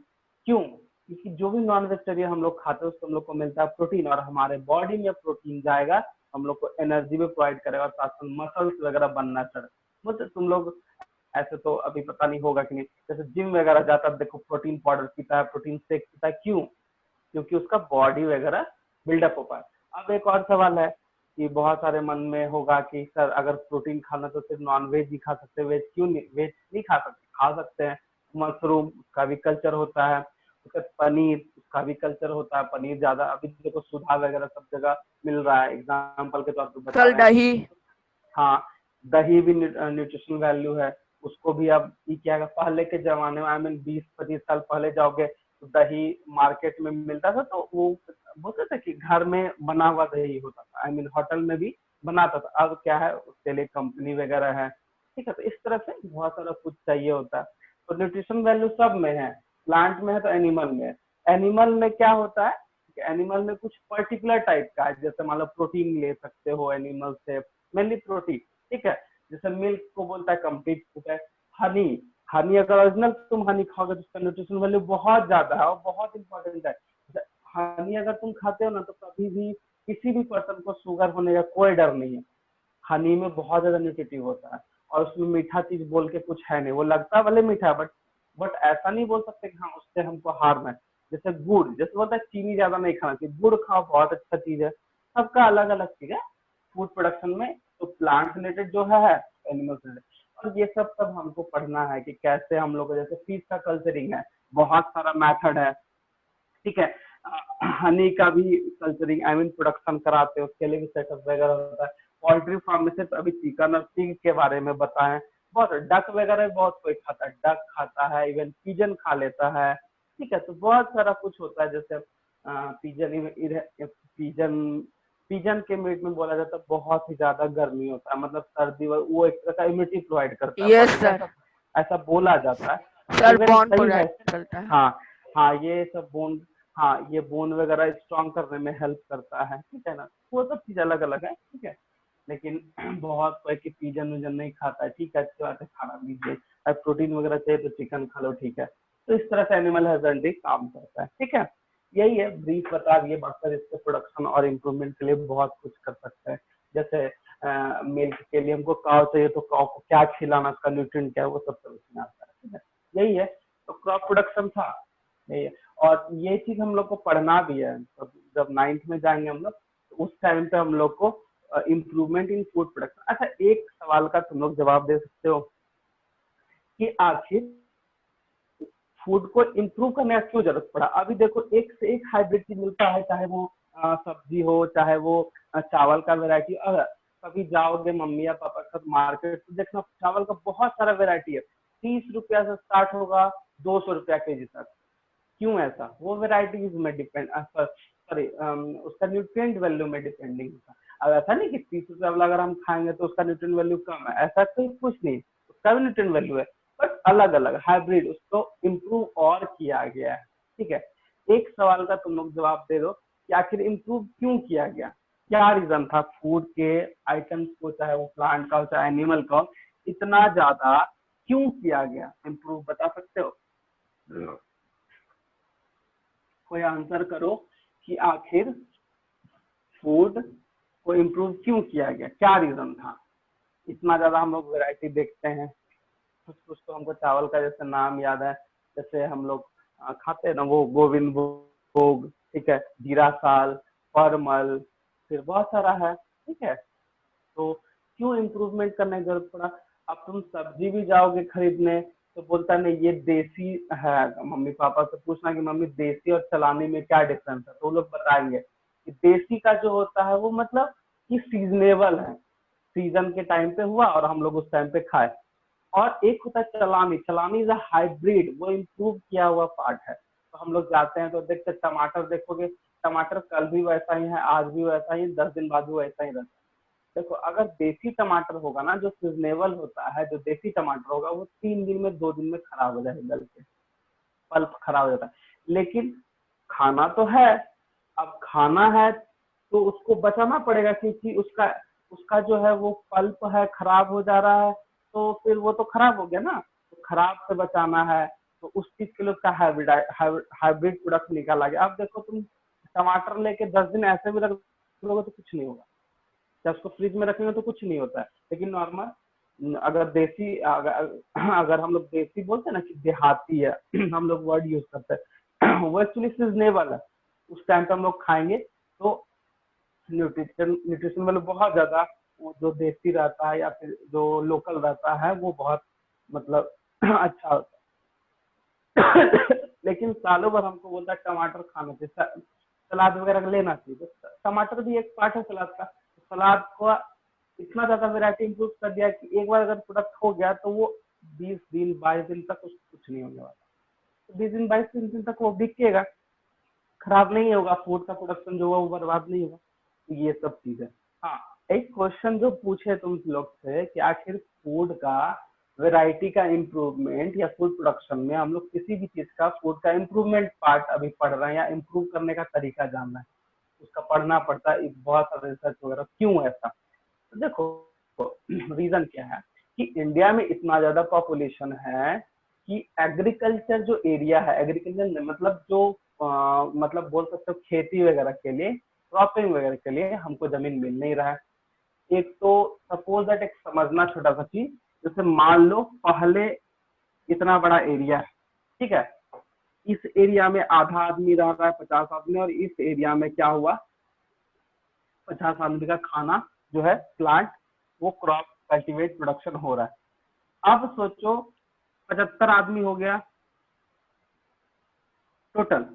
क्यों? क्योंकि जो भी नॉन वेजिटेरियन हम लोग खाते हैं उससे हम लोग को मिलता है प्रोटीन, और हमारे बॉडी में प्रोटीन जाएगा, हम लोग को एनर्जी भी प्रोवाइड करेगा, और साथ साथ मसल्स वगैरह बनना चाहिए। मतलब तुम लोग ऐसे तो अभी पता नहीं होगा कि नहीं, जैसे जिम वगैरह जाता है, देखो प्रोटीन पाउडर पीता है, प्रोटीन शेक पीता है, क्यों? क्योंकि उसका बॉडी वगैरह बिल्डअप हो पाए। अब एक और सवाल है कि बहुत सारे मन में होगा कि सर अगर प्रोटीन खाना तो सिर्फ नॉन वेज ही खा सकते, वेज क्यों नहीं? वेज नहीं खा सकते, खा सकते हैं। मशरूम उसका भी कल्चर होता है, उसका पनीर उसका भी कल्चर होता है। पनीर ज्यादा अभी देखो सुधा वगैरह सब जगह मिल रहा है, एग्जाम्पल के तौर पर बता सर रहे हैं। दही। हाँ, दही भी न्यूट्रिशनल वैल्यू है, उसको भी अब क्या है, पहले के जमाने में आई मीन 20-25 साल पहले जाओगे तो दही मार्केट में मिलता था, तो वो बोलते थे कि घर में बना हुआ दही होता था, आई मीन होटल में भी बनाता था। अब क्या है, उसके लिए कंपनी वगैरह है, ठीक है। तो इस तरह से बहुत सारा कुछ चाहिए होता है। तो न्यूट्रिशन वैल्यू सब में है, प्लांट में है तो एनिमल में है। एनिमल में क्या होता है, एनिमल में कुछ पर्टिकुलर टाइप का है, जैसे मान लो प्रोटीन ले सकते हो एनिमल से, मेनली प्रोटीन, ठीक है। जैसे मिल्क को बोलता है कंप्लीट फूड है। हनी, हनी अगर ओरिजिनल तुम हनी खाओगे तो उसका न्यूट्रिशन वैल्यू बहुत ज्यादा है और बहुत इंपॉर्टेंट है। हनी अगर तुम खाते हो ना तो कभी भी किसी भी पर्सन को शुगर होने का कोई डर नहीं है। हनी में बहुत ज्यादा न्यूट्रिटिव होता है, और उसमें मीठा चीज बोल के कुछ है नहीं, वो लगता है भले मीठा है, बट ऐसा नहीं बोल सकते कि हाँ उससे हमको हार्म है। जैसे गुड़, जैसे बोलता है चीनी ज्यादा नहीं खाना चाहिए, गुड़ खाओ बहुत अच्छा चीज है। सबका अलग अलग चीज है फूड प्रोडक्शन में। तो प्लांट रिलेटेड जो है, एनिमल रिलेटेड, और ये सब हमको पढ़ना है कि कैसे हम लोग, जैसे फिश का कल्चरिंग है, बहुत सारा मेथड है, ठीक है। हनी का भी कल्चरिंग आई मीन प्रोडक्शन कराते हैं, उसके लिए भी सेटअप वगैरह होता है। पोल्ट्री फार्म में से तो अभी चिकन और पिग के बारे में बताएं, बहुत डक वगैरह बहुत कोई खाता है, डक खाता है, इवन पिजन खा लेता है, ठीक है। तो बहुत सारा कुछ होता है, जैसे पिजन पिजन पिजन के मीट में बोला जाता है बहुत ही ज्यादा गर्मी होता है, मतलब सर्दी, वो एक तरह का इम्यूनिटी प्रोवाइड करता है यस बॉडी को, सर। ऐसा ऐसा बोला जाता है। सर इवन बॉन्ड सही है। प्रोडक्ट करता है। हाँ हाँ, ये सब बोन, हाँ ये बोन वगैरह स्ट्रॉन्ग करने में हेल्प करता है, ठीक है ना। वो सब चीज अलग अलग है, ठीक है। लेकिन बहुत कोई कि पिजन विजन नहीं खाता है, ठीक है, अच्छी बात है, खाना लीजिए। अगर प्रोटीन वगैरह चाहिए तो चिकन खा लो, ठीक है। तो इस तरह से एनिमल हस्बेंड्री काम करता है, ठीक है। यही है, ब्रीफ बता दिए, बाकी इसके प्रोडक्शन और इम्प्रूवमेंट के लिए बहुत कुछ कर सकते हैं। जैसे मिल्क के लिए हमको काव चाहिए तो काव को क्या खिलाना, उसका न्यूट्रिएंट क्या है, वो सब समझ में आता है, ठीक है। यही है, तो क्रॉप प्रोडक्शन था, यही है। और ये चीज हम लोग को पढ़ना भी है, तो जब 9th में जाएंगे हम लोग, तो उस टाइम पे हम लोग को इम्प्रूवमेंट इन फूड प्रोडक्शन। अच्छा, एक सवाल का तुम लोग जवाब दे सकते हो कि आखिर फूड को इम्प्रूव करने का क्यों जरूरत पड़ा? अभी देखो एक से एक हाइब्रिड चीज मिलता है, चाहे वो सब्जी हो, चाहे वो चावल का वेराइटी। अगर कभी जाओगे मम्मी या पापा के साथ मार्केट तो देखना चावल का बहुत सारा वेराइटी है, 30 रुपया से स्टार्ट होगा 200 रुपया केजी तक। क्यों ऐसा? वो वेराइटीज में डिपेंड, सॉरी उसका न्यूट्रिएंट वैल्यू में डिपेंडिंग होता है। अब ऐसा नहीं कि 30 रुपया वाला अगर हम खाएंगे तो उसका न्यूट्रिएंट वैल्यू कम है, ऐसा कोई कुछ नहीं, उसका भी न्यूट्रिएंट वैल्यू है, बट अलग अलग हाइब्रिड, उसको इम्प्रूव और किया गया है, ठीक है। एक सवाल का तुम लोग जवाब दे दो कि आखिर इम्प्रूव क्यों किया गया, क्या रीजन था फूड के आइटम्स को, चाहे वो प्लांट का हो चाहे एनिमल का हो, इतना ज्यादा क्यों किया गया इम्प्रूव, बता सकते हो? कोई आंसर करो कि आखिर फूड को इम्प्रूव क्यों किया गया, क्या रीजन था? इतना ज्यादा हम लोग वैरायटी देखते हैं। कुछ कुछ तो हमको चावल का जैसे नाम याद है, जैसे हम लोग खाते हैं ना वो गोविंद भोग, ठीक है, जीरा साल, परमल, फिर बहुत सारा है, ठीक है। तो क्यों इम्प्रूवमेंट करने की जरूरत पड़ा? अब तुम सब्जी भी जाओगे खरीदने तो बोलता नहीं ये देसी है, मम्मी पापा से पूछना कि मम्मी देसी और चलानी में क्या डिफरेंस है, तो वो लोग बताएंगे कि देसी का जो होता है वो मतलब कि सीजनेबल है, सीजन के टाइम पे हुआ और हम लोग उस टाइम पे खाए। और एक होता है चलानी, चलानी इज अ हाइब्रिड, वो इम्प्रूव किया हुआ पार्ट है। तो हम लोग जाते हैं तो देखते टमाटर देखोगे, टमाटर कल भी वैसा ही है, आज भी वैसा ही, 10 दिन बाद भी वैसा ही रहता है। देखो अगर देसी टमाटर होगा ना, जो सीजनेबल होता है, जो देसी टमाटर होगा वो 3 दिन में 2 दिन में खराब हो जाएगा, गल के पल्प खराब हो जाता है। लेकिन खाना तो है, अब खाना है तो उसको बचाना पड़ेगा, क्योंकि उसका उसका जो है वो पल्प है खराब हो जा रहा है, तो फिर वो तो खराब हो गया ना। तो खराब से बचाना है तो उस चीज के लिए उसका हाइब्रिड प्रोडक्ट निकाला गया। अब देखो तुम टमाटर लेके 10 दिन ऐसे भी रख लोगे तो कुछ नहीं होगा, जब उसको फ्रिज में रखेंगे तो कुछ नहीं होता है। लेकिन नॉर्मल अगर देसी अगर हम लोग देसी बोलते हैं ना कि देहाती है हम लोग वर्ड यूज करते हैं वो एक्चुअली सीजनेबल है, उस टाइम पे हम लोग खाएंगे तो न्यूट्रिशन वाले बहुत ज्यादा, वो जो देसी रहता है या फिर जो लोकल रहता है वो बहुत मतलब अच्छा होता है लेकिन सालों भर हमको बोलता है टमाटर खाना चाहिए, सलाद वगैरह लेना चाहिए, तो टमाटर भी एक पार्ट है सलाद का। सलाद को इतना ज्यादा वेराइटी इंप्रूव कर दिया कि एक बार अगर प्रोडक्ट हो गया तो वो 20 दिन 22 दिन तक कुछ नहीं होने वाला, तो 20 दिन 22 दिन तक वो बिकेगा, खराब नहीं होगा, फूड का प्रोडक्शन जो हुआ वो बर्बाद नहीं होगा। तो ये सब चीज है। हाँ, एक क्वेश्चन जो पूछे तुम लोग से कि आखिर फूड का वैरायटी का इम्प्रूवमेंट या फूड प्रोडक्शन में हम लोग किसी भी चीज का फूड का इम्प्रूवमेंट पार्ट अभी पढ़ रहे हैं या इम्प्रूव करने का तरीका जानना है, उसका पढ़ना पड़ता है, बहुत सारे रिसर्च वगैरह। क्यों ऐसा? तो देखो रीजन क्या है कि इंडिया में इतना ज्यादा पॉपुलेशन है कि एग्रीकल्चर जो एरिया है, एग्रीकल्चर मतलब जो मतलब बोल सकते हो खेती वगैरह के लिए, क्रॉपिंग वगैरह के लिए हमको जमीन मिल नहीं रहा है। एक तो सपोज दैट, एक समझना छोटा सा चीज, जैसे मान लो पहले इतना बड़ा एरिया है, ठीक है, इस एरिया में आधा आदमी रह रहा है, 50 आदमी, और इस एरिया में क्या हुआ, 50 आदमी का खाना जो है प्लांट, वो क्रॉप कल्टीवेट प्रोडक्शन हो रहा है। अब सोचो 75 आदमी हो गया टोटल,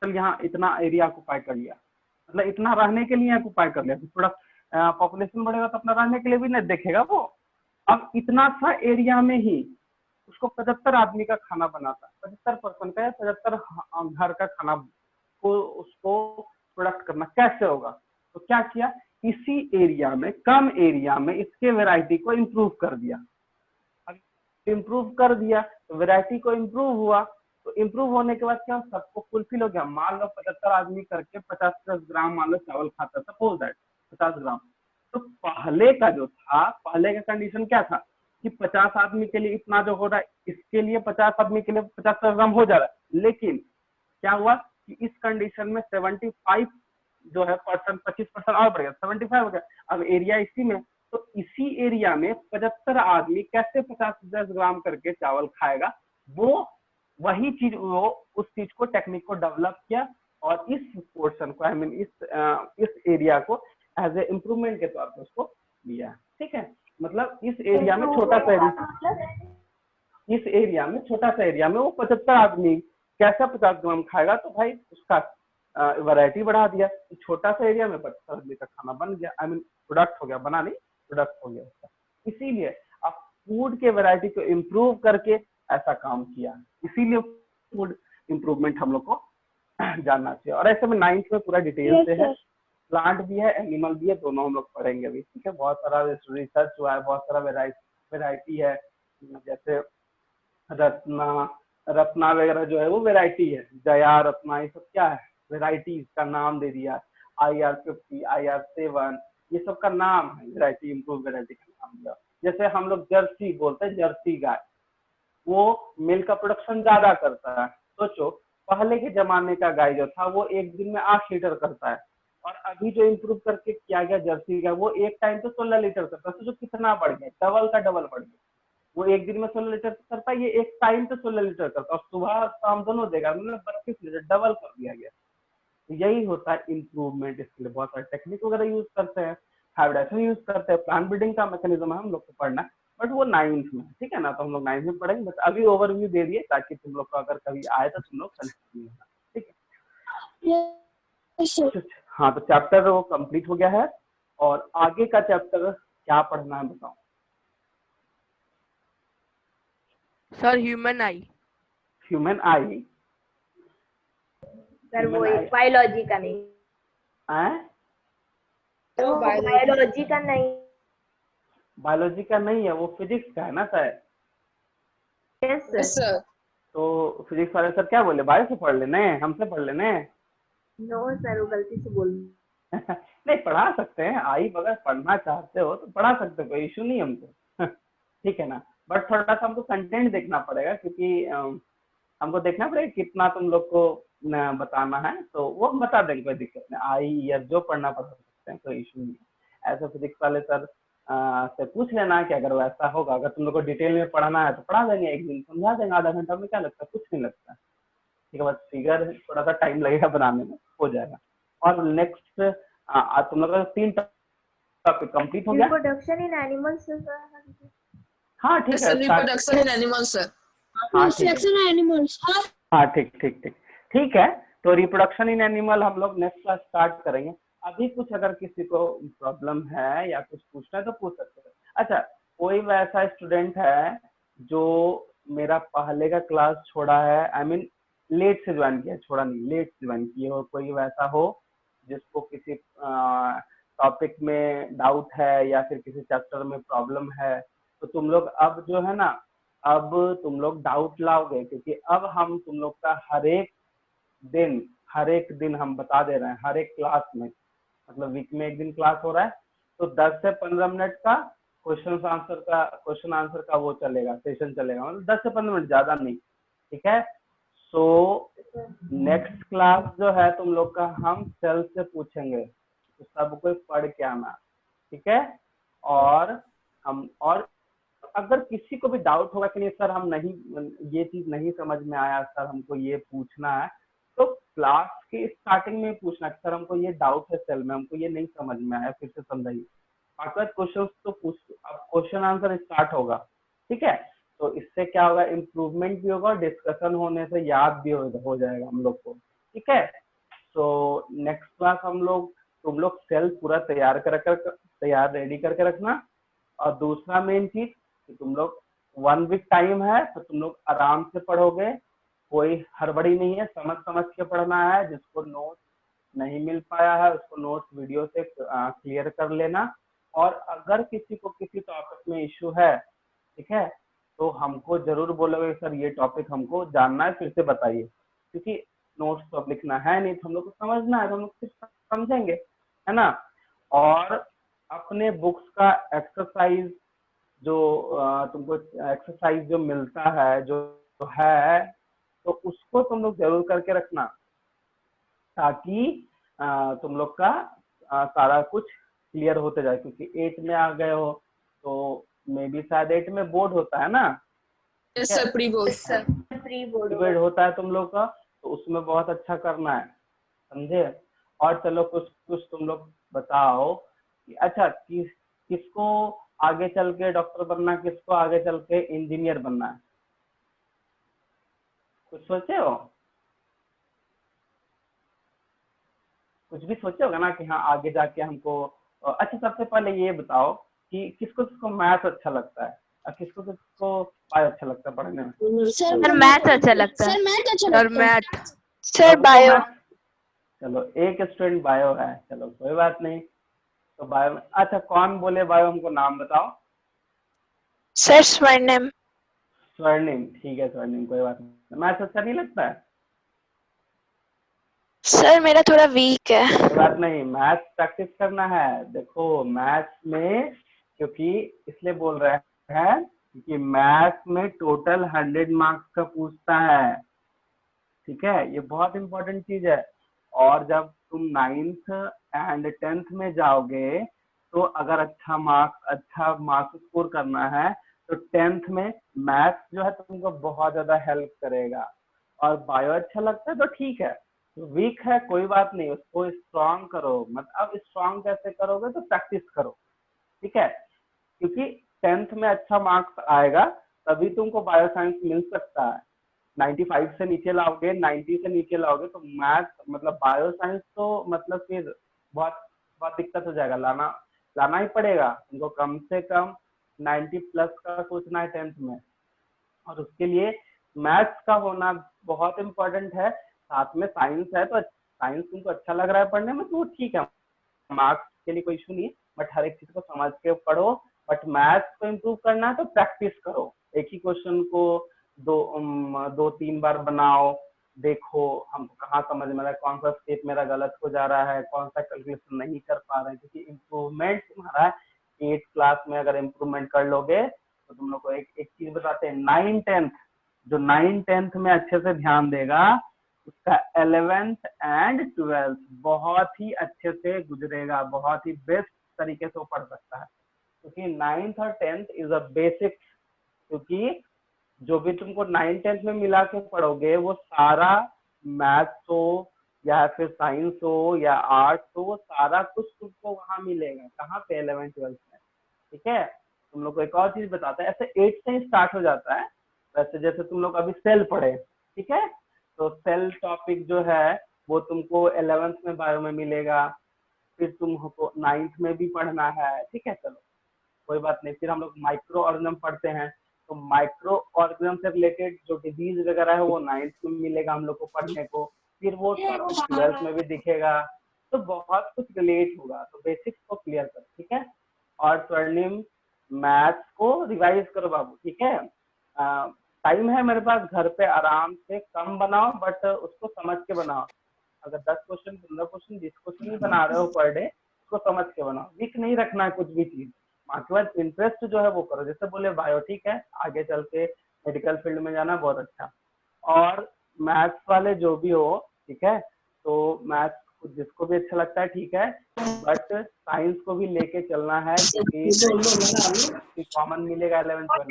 यहाँ इतना एरिया ऑक्युपाई कर लिया, मतलब इतना रहने के लिए ऑक्युपाई कर लिया। थोड़ा पॉपुलेशन बढ़ेगा तो अपना रहने के लिए भी नहीं देखेगा वो। अब इतना सा एरिया में ही उसको 75 आदमी का खाना बनाता है, 75 पर्सन का या 75 घर का खाना को उसको प्रोडक्ट करना कैसे होगा? तो क्या किया, इसी एरिया में, कम एरिया में इसके वैरायटी को इम्प्रूव कर दिया। इम्प्रूव कर दिया तो वैरायटी को इम्प्रूव हुआ, तो इम्प्रूव होने के बाद क्या सबको फुलफिल हो गया। मान लो 75 आदमी करके 50 ग्राम मान लो चावल खाता था, सपोज दैट 50 ग्राम। तो पहले का जो था, पहले का कंडीशन क्या था कि 50 आदमी के लिए इतना जो हो रहा है, इसके लिए 50 आदमी के लिए 50 ग्राम हो जा रहा है। लेकिन क्या हुआ कि इस कंडीशन में 75 जो है परसेंट, 25% और बढ़ गया, 75 हो गया। अब एरिया इसी में, तो इसी एरिया में 75 आदमी कैसे 50-10 ग्राम करके चावल खाएगा, वो वही चीज, वो उस चीज को, टेक्निक को डेवलप किया और इस पोर्शन को, आई मीन इस एरिया को एज ए इम्प्रूवमेंट के तौर पर उसको लिया। ठीक है, मतलब इस एरिया में छोटा सा एरिया में वो 75 आदमी कैसा 50 ग्राम खाएगा, तो भाई उसका वैरायटी बढ़ा दिया, तो छोटा सा एरिया में 75 आदमी का खाना बन गया, आई मीन प्रोडक्ट हो गया, बना नहीं, प्रोडक्ट हो गया उसका। इसीलिए अब फूड के वैरायटी को इम्प्रूव करके ऐसा काम किया, इसीलिए फूड इम्प्रूवमेंट हम लोग को जानना चाहिए। और ऐसे में 9th में पूरा डिटेल से है, प्लांट भी है, एनिमल भी है, दोनों हम लोग पढ़ेंगे अभी। ठीक है, बहुत सारा रिसर्च हुआ है, बहुत सारा वेराइटी है, जैसे रत्ना वगैरह जो है वो वेराइटी है, जया, रत्ना, ये सब क्या है, वेराइटीज का नाम दे दिया। IR50, IR7, ये सब का नाम है, वेराइटी, इम्प्रूव वेराइटी का नाम दिया। जैसे हम लोग जर्सी बोलते हैं, जर्सी गाय, वो मिल्क का प्रोडक्शन ज्यादा करता है। सोचो पहले के जमाने का गाय जो था वो एक दिन में 8 लीटर करता है, और अभी जो इम्प्रूव करके किया गया जर्सी का, वो एक टाइम तो 16 लीटर करता है, तो कितना बढ़ गया, डबल का डबल बढ़ गया। वो एक दिन में 16 लीटर करता है, ये एक टाइम पे 16 लीटर करता है, और सुबह शाम दोनों देगा, मतलब 32 लीटर डबल कर दिया गया। तो यही होता है इम्प्रूवमेंट। इसके लिए बहुत सारे टेक्निक वगैरह यूज करते हैं, हाइब्रिडेशन यूज करते हैं, प्लांट ब्रीडिंग का मैकेनिज्म है हम लोग को पढ़ना, बट वो 9th में, ठीक है ना, तो हम लोग 9th में पढ़ेंगे। बस अभी ओवरव्यू दे दिए ताकि तुम लोग को अगर कभी आए तो तुम लोग कंफ्यूज नहीं होना, ठीक है। हाँ, तो चैप्टर वो कंप्लीट हो गया है, और आगे का चैप्टर क्या पढ़ना है बताओ। सर ह्यूमन आई। ह्यूमन आई, सर वो बायोलॉजी का नहीं, बायोलॉजी का नहीं, बायोलॉजी का नहीं है, वो फिजिक्स का है ना शायद। Yes sir. तो फिजिक्स वाले सर क्या बोले, बायो से पढ़ लेने, हमसे पढ़ लेने। नो सर, वो गलती से बोल नहीं, पढ़ा सकते हैं, आई अगर पढ़ना चाहते हो तो पढ़ा सकते हो, कोई इशू नहीं हमको। ठीक है ना, बट थोड़ा सा हमको कंटेंट देखना पड़ेगा, क्योंकि हमको देखना पड़ेगा कितना तुम लोग को बताना है, तो वो हम बता देंगे, कोई दिक्कत नहीं। आई या जो पढ़ना पढ़ सकते हैं, कोई इशू नहीं है। ऐसे फिजिक्स वाले सर से पूछ लेना कि अगर वैसा होगा, अगर तुम लोग को डिटेल में पढ़ना है तो पढ़ा देंगे, एक दिन समझा देंगे, आधा घंटा में क्या लगता है, कुछ नहीं लगता। ठीक है, बस फिगर थोड़ा सा टाइम लगेगा बनाने में, हो जाएगा। और नेक्स्ट तुम लोग का 3 टॉपिक कंप्लीट हो गया। Reproduction in animals sir. हाँ ठीक है, रिप्रोडक्शन इन एनिमल्स सर। हाँ ठीक है। तो रिप्रोडक्शन इन एनिमल हम लोग नेक्स्ट क्लास स्टार्ट करेंगे। अभी कुछ अगर किसी को प्रॉब्लम है या कुछ पूछना है तो पूछ सकते हैं। अच्छा, कोई वैसा स्टूडेंट है जो मेरा पहले का क्लास छोड़ा है, आई मीन लेट से ज्वाइन किया, छोड़ा नहीं, लेट से ज्वाइन किए हो, कोई वैसा हो जिसको किसी टॉपिक में डाउट है या फिर किसी चैप्टर में प्रॉब्लम है, तो तुम लोग अब जो है ना, अब तुम लोग डाउट लाओगे, क्योंकि अब हम तुम लोग का हर एक दिन हम बता दे रहे हैं, हर एक क्लास में, मतलब वीक में एक दिन क्लास हो रहा है, तो 10 से 15 मिनट का क्वेश्चन आंसर का वो चलेगा, सेशन चलेगा, मतलब 10 से 15 मिनट, ज्यादा नहीं, ठीक है। सो नेक्स्ट क्लास जो है तुम लोग का, हम सेल से पूछेंगे, तो सब कोई पढ़ के आना, ठीक है। और अगर किसी को भी डाउट होगा कि नहीं सर, हम नहीं, ये चीज नहीं समझ में आया सर, हमको ये पूछना है, तो क्लास के स्टार्टिंग में पूछना, सर हमको ये डाउट है सेल में, हमको ये नहीं समझ में आया, फिर से समझाइए। बाकी क्वेश्चन तो पूछ, अब क्वेश्चन आंसर स्टार्ट होगा, ठीक है। तो इससे क्या होगा, इम्प्रूवमेंट भी होगा, डिस्कशन होने से याद भी हो जाएगा हम लोग को, ठीक है। तो नेक्स्ट क्लास तुम लोग सेल पूरा तैयार रेडी करके रखना। और दूसरा मेन चीज कि तुम लोग 1 वीक टाइम है, तो तुम लोग आराम से पढ़ोगे, कोई हड़बड़ी नहीं है, समझ के पढ़ना है। जिसको नोट नहीं मिल पाया है उसको नोट्स वीडियो से क्लियर कर लेना। और अगर किसी को किसी टॉपिक में इश्यू है, ठीक है, तो हमको जरूर बोलोगे सर ये टॉपिक हमको जानना है, फिर से बताइए, क्योंकि नोट्स तो अब लिखना है नहीं, तो हम लोग को समझना है, तो हम लोग फिर समझेंगे, है ना। और अपने बुक्स का एक्सरसाइज जो तुमको एक्सरसाइज जो मिलता है, जो है, तो उसको तुम लोग जरूर करके रखना, ताकि तुम लोग का सारा कुछ क्लियर होते जाए। क्योंकि 8 में आ गए हो तो मे बी शायद 8 में बोर्ड होता है ना, यस सर, प्री बोर्ड होता है तुम लोग का, तो उसमें बहुत अच्छा करना है, समझे। और चलो कुछ तुम लोग बताओ कि अच्छा किसको आगे चल के डॉक्टर बनना, किसको आगे चल के इंजीनियर बनना है, कुछ सोचे हो? कुछ भी सोचे होगा ना कि हाँ आगे जाके हमको। अच्छा, सबसे पहले ये बताओ कि किसको मैथ अच्छा लगता है और किसको बायो अच्छा लगता है पढ़ने में? सर मैथ अच्छा लगता है। Sir math. Sir bio. चलो एक स्टूडेंट बायो है, चलो कोई बात नहीं। तो बायो में अच्छा, कौन बोले बायो, हमको नाम बताओ। सर स्वर्णिम। स्वर्णिम, ठीक है स्वर्णिम, कोई बात नहीं। मैथ अच्छा नहीं लगता है? सर मेरा थोड़ा वीक है। कोई बात नहीं, मैथ प्रैक्टिस करना है। देखो मैथ में, क्योंकि इसलिए बोल रहे हैं क्योंकि मैथ में टोटल 100 मार्क्स का पूछता है, ठीक है, ये बहुत इंपॉर्टेंट चीज है। और जब तुम 9th एंड 10th में जाओगे तो अगर अच्छा मार्क्स स्कोर करना है तो 10th में मैथ्स जो है तुमको बहुत ज्यादा हेल्प करेगा। और बायो अच्छा लगता है तो ठीक है, वीक है कोई बात नहीं, उसको स्ट्रांग करो। मतलब स्ट्रांग कैसे करोगे, तो प्रैक्टिस करो, ठीक है। क्योंकि 10th में अच्छा मार्क्स आएगा तभी तुमको बायो साइंस मिल सकता है। 95 से नीचे लाओगे, 90 से नीचे लाओगे तो मैथ मतलब बायो साइंस तो मतलब फिर बहुत बहुत दिक्कत हो जाएगा। लाना ही पड़ेगा तुमको, कम से कम 90 प्लस का सोचना है 10th में। और उसके लिए मैथ्स का होना बहुत इम्पोर्टेंट है। साथ में साइंस है तो साइंस तुमको अच्छा लग रहा है पढ़ने में तो ठीक है, मार्क्स के लिए कोई इशू नहीं है, बट हर एक चीज को समझ के पढ़ो। बट मैथ्स को इम्प्रूव करना है तो प्रैक्टिस करो, एक ही क्वेश्चन को दो तीन बार बनाओ, देखो हमको कहाँ समझ में आ रहा है, कौन सा स्टेप मेरा गलत हो जा रहा है, कौन सा कैलकुलेशन नहीं कर पा रहे हैं। क्योंकि इम्प्रूवमेंट तुम्हारा 8th क्लास में अगर इम्प्रूवमेंट कर लोगे तो तुम लोग को एक चीज बताते हैं, 9-10 जो 9-10 में अच्छे से ध्यान देगा उसका 11th एंड 12th बहुत ही अच्छे से गुजरेगा, बहुत ही बेस्ट तरीके से वो पढ़ सकता है। क्योंकि 9th और 10th इज अ बेसिक। क्योंकि जो भी तुमको 9-10 में मिला के पढ़ोगे वो सारा मैथ्स हो या फिर साइंस हो या आर्ट्स हो, वो सारा कुछ तुमको वहां मिलेगा। कहाँ पे, 11th-12th में, ठीक है। तुम लोग को एक और चीज बताता है, ऐसे 8 से ही स्टार्ट हो जाता है। वैसे जैसे तुम लोग अभी सेल पढ़े, ठीक है, तो सेल टॉपिक जो है वो तुमको 11th में बायो में मिलेगा, फिर तुमको 9th में भी पढ़ना है, ठीक है। चलो कोई बात नहीं। फिर हम लोग माइक्रो ऑर्गेनिज्म पढ़ते हैं, तो माइक्रो ऑर्गेनिज्म से रिलेटेड जो डिजीज वगैरह है वो 9th में मिलेगा हम लोग को पढ़ने को, फिर वो 12th में भी दिखेगा, तो बहुत कुछ रिलेट होगा। तो बेसिक्स को क्लियर करो, ठीक है। और स्वर्णिम मैथ्स को रिवाइज करो बाबू, ठीक है। टाइम है मेरे पास, घर पे आराम से कम बनाओ बट उसको समझ के बनाओ। अगर 10 क्वेश्चन 15 क्वेश्चन 20 क्वेश्चन भी बना रहे हो पर डे, उसको समझ के बनाओ, वीक नहीं रखना है कुछ भी चीज। बाकी बात इंटरेस्ट जो है वो करो, जैसे बोले बायो ठीक है, आगे चल के मेडिकल फील्ड में जाना बहुत अच्छा। और मैथ्स वाले जो भी हो, ठीक है, तो मैथ्स जिसको भी अच्छा लगता है ठीक है, बट साइंस को भी लेके चलना है क्योंकि कॉमन मिलेगा 11th-12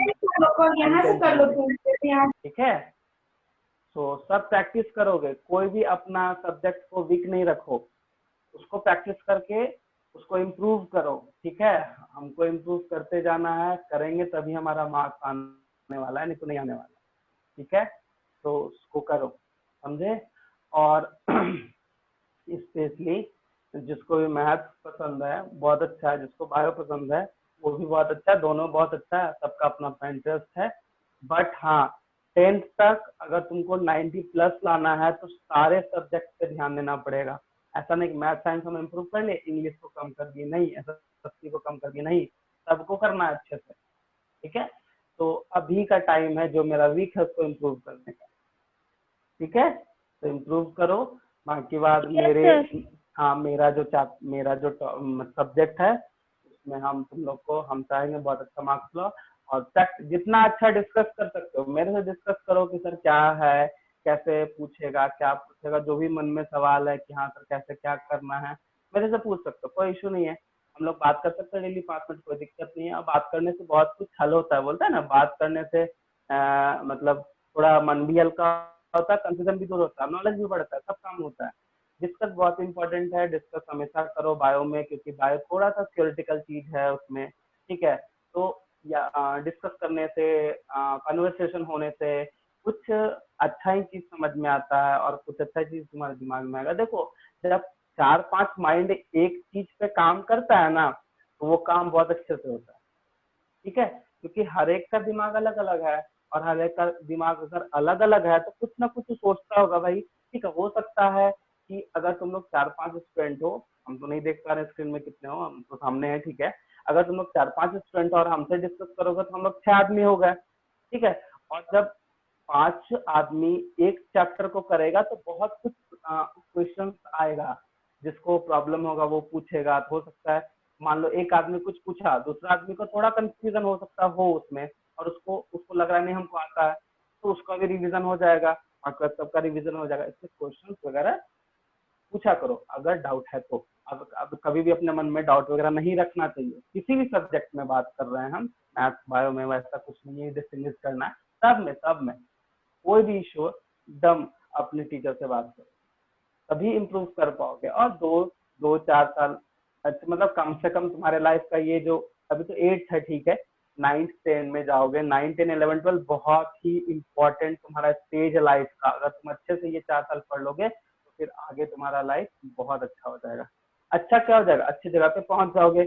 में, ठीक है। तो सब प्रैक्टिस करोगे, कोई भी अपना सब्जेक्ट को वीक नहीं रखो, उसको प्रैक्टिस करके उसको इम्प्रूव करो, ठीक है। हमको इम्प्रूव करते जाना है, करेंगे तभी हमारा मार्क्स आने वाला है, नहीं तो नहीं आने वाला, ठीक है। तो उसको करो, समझे। और स्पेशली जिसको भी मैथ्स पसंद है बहुत अच्छा है, जिसको बायो पसंद है वो भी बहुत अच्छा है, दोनों बहुत अच्छा है, सबका अपना अपना इंटरेस्ट है। बट हाँ 10th तक अगर तुमको 90 प्लस लाना है तो सारे सब्जेक्ट पे ध्यान देना पड़ेगा। ऐसा नहीं कि मैथ साइंस हम इम्प्रूव कर ले, इंग्लिश को कम कर दिए, नहीं, ऐसा सस्ती को कम कर दिए, नहीं, सबको करना है अच्छे से, ठीक है। तो अभी का टाइम है जो मेरा वीक है उसको इम्प्रूव करने का, ठीक है। तो इम्प्रूव करो। बाकी बात मेरा जो सब्जेक्ट है उसमें हम तुम लोग को हम चाहेंगे बहुत अच्छा मार्क्स लो। और जितना अच्छा डिस्कस कर सकते हो मेरे से डिस्कस करो कि सर क्या है, कैसे पूछेगा, क्या पूछेगा, जो भी मन में सवाल है कि हाँ सर कैसे क्या करना है मेरे से पूछ सकते हो, कोई इशू नहीं है। हम लोग बात कर सकते हैं डेली 5 मिनट, कोई दिक्कत नहीं है। और बात करने से बहुत कुछ हल होता है, बोलता है ना, बात करने से मतलब थोड़ा मन भी हल्का होता है, कंफ्यूजन भी दूर होता है, नॉलेज भी बढ़ता है, सब काम होता है। डिस्कस बहुत इंपॉर्टेंट है, डिस्कस हमेशा करो बायो में, क्योंकि बायो थोड़ा सा थ्योरेटिकल चीज है उसमें, ठीक है। तो या डिस्कस करने से, कन्वर्सेशन होने से कुछ अच्छा ही चीज समझ में आता है और कुछ अच्छा चीज तुम्हारे दिमाग में आएगा। देखो जब 4-5 माइंड एक चीज पे काम करता है ना तो वो काम बहुत अच्छे से होता है, ठीक है। क्योंकि हर एक का दिमाग अलग अलग है और हर एक का दिमाग अगर अलग अलग है तो कुछ ना कुछ सोचता होगा भाई, ठीक है। हो सकता है कि अगर तुम लोग 4-5 स्टूडेंट हो, हम तो नहीं देख पा रहे स्क्रीन में कितने हो, हम तो सामने है, ठीक है। अगर तुम लोग 4-5 स्टूडेंट और हमसे डिस्कस करोगे तो हम लोग 6 आदमी हो गए, ठीक है। और जब 5 आदमी एक चैप्टर को करेगा तो बहुत कुछ क्वेश्चन आएगा, जिसको प्रॉब्लम होगा वो पूछेगा। तो हो सकता है मान लो एक आदमी कुछ पूछा, दूसरा आदमी को थोड़ा कंफ्यूजन हो सकता हो उसमें, और उसको लग रहा है नहीं हमको आता है, तो उसका भी रिवीजन हो जाएगा और सबका रिवीजन हो जाएगा। इससे क्वेश्चन वगैरह पूछा करो अगर डाउट है तो। अब कभी भी अपने मन में डाउट वगैरह नहीं रखना चाहिए, किसी भी सब्जेक्ट में बात कर रहे हैं हम, मैथ बायो में वैसा कुछ नहीं है डिस्टिंग्विश करना है, सब में कोई भी इशू एकदम अपने टीचर से बात करो, तभी इम्प्रूव कर पाओगे। और 2-4 साल अच्छा, मतलब कम से कम तुम्हारे लाइफ का ये जो अभी तो 8th है, ठीक है, 9th 10 में जाओगे, 9 10 11 12 बहुत ही इम्पोर्टेंट तुम्हारा स्टेज है लाइफ का। अगर तुम अच्छे से ये 4 साल पढ़ लोगे तो फिर आगे तुम्हारा लाइफ बहुत अच्छा हो जाएगा। अच्छा क्या हो जाएगा, अच्छी जगह पे पहुंच जाओगे,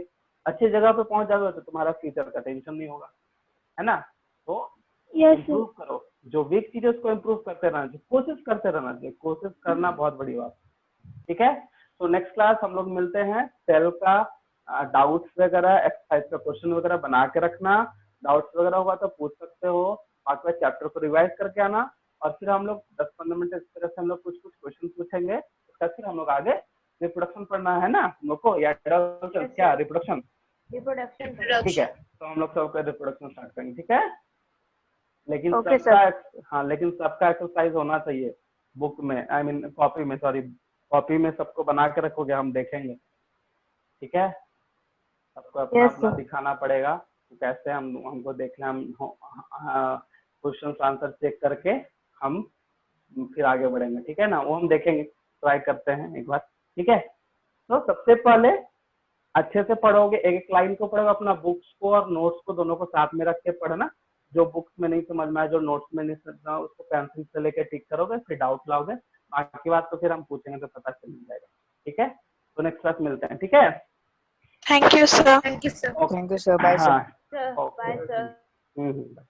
अच्छी जगह पे पहुंच जाओगे तो तुम्हारा फ्यूचर का टेंशन नहीं होगा, है ना। तो इम्प्रूव करो, जो वीक चीज है उसको इम्प्रूव करते रहना चाहिए, कोशिश करते रहना चाहिए, कोशिश करना बहुत बड़ी बात, ठीक है। तो नेक्स्ट क्लास हम लोग मिलते हैं। सेल का डाउट्स वगैरह, एक्सरसाइज का क्वेश्चन वगैरह बना के रखना, डाउट्स वगैरह होगा तो पूछ सकते हो, बाकी चैप्टर को रिवाइज करके आना, और फिर हम लोग 10-15 मिनट इस तरह से हम लोग कुछ क्वेश्चन पूछेंगे, उसका फिर हम लोग आगे रिप्रोडक्शन पढ़ना है ना हम लोग को, या क्या रिप्रोडक्शन, ठीक है। तो हम लोग सबका रिप्रोडक्शन स्टार्ट करेंगे, ठीक है। लेकिन लेकिन सबका एक्सरसाइज होना चाहिए बुक में, आई मीन कॉपी में, सॉरी कॉपी में सबको बना के रखोगे, हम देखेंगे, ठीक है। सबको अपना दिखाना पड़ेगा तो कैसे हमको देखना, हम क्वेश्चन आंसर चेक करके हम फिर आगे बढ़ेंगे, ठीक है ना, वो हम देखेंगे, ट्राई करते हैं एक बार, ठीक है। तो सबसे पहले अच्छे से पढ़ोगे, एक लाइन को पढ़ोगे, अपना बुक्स को और नोट्स को दोनों को साथ में रख के पढ़ना, जो बुक्स में नहीं समझ में आए, जो नोट्स में नहीं समझना, उसको पेंसिल से लेके टिक करोगे, फिर डाउट लाओगे, बाकी बात तो फिर हम पूछेंगे तो पता चल जाएगा, ठीक है। तो नेक्स्ट क्लास मिलते हैं, ठीक है। Thank you, sir. Thank you, sir. Thank you, sir. Bye, sir. Bye, sir.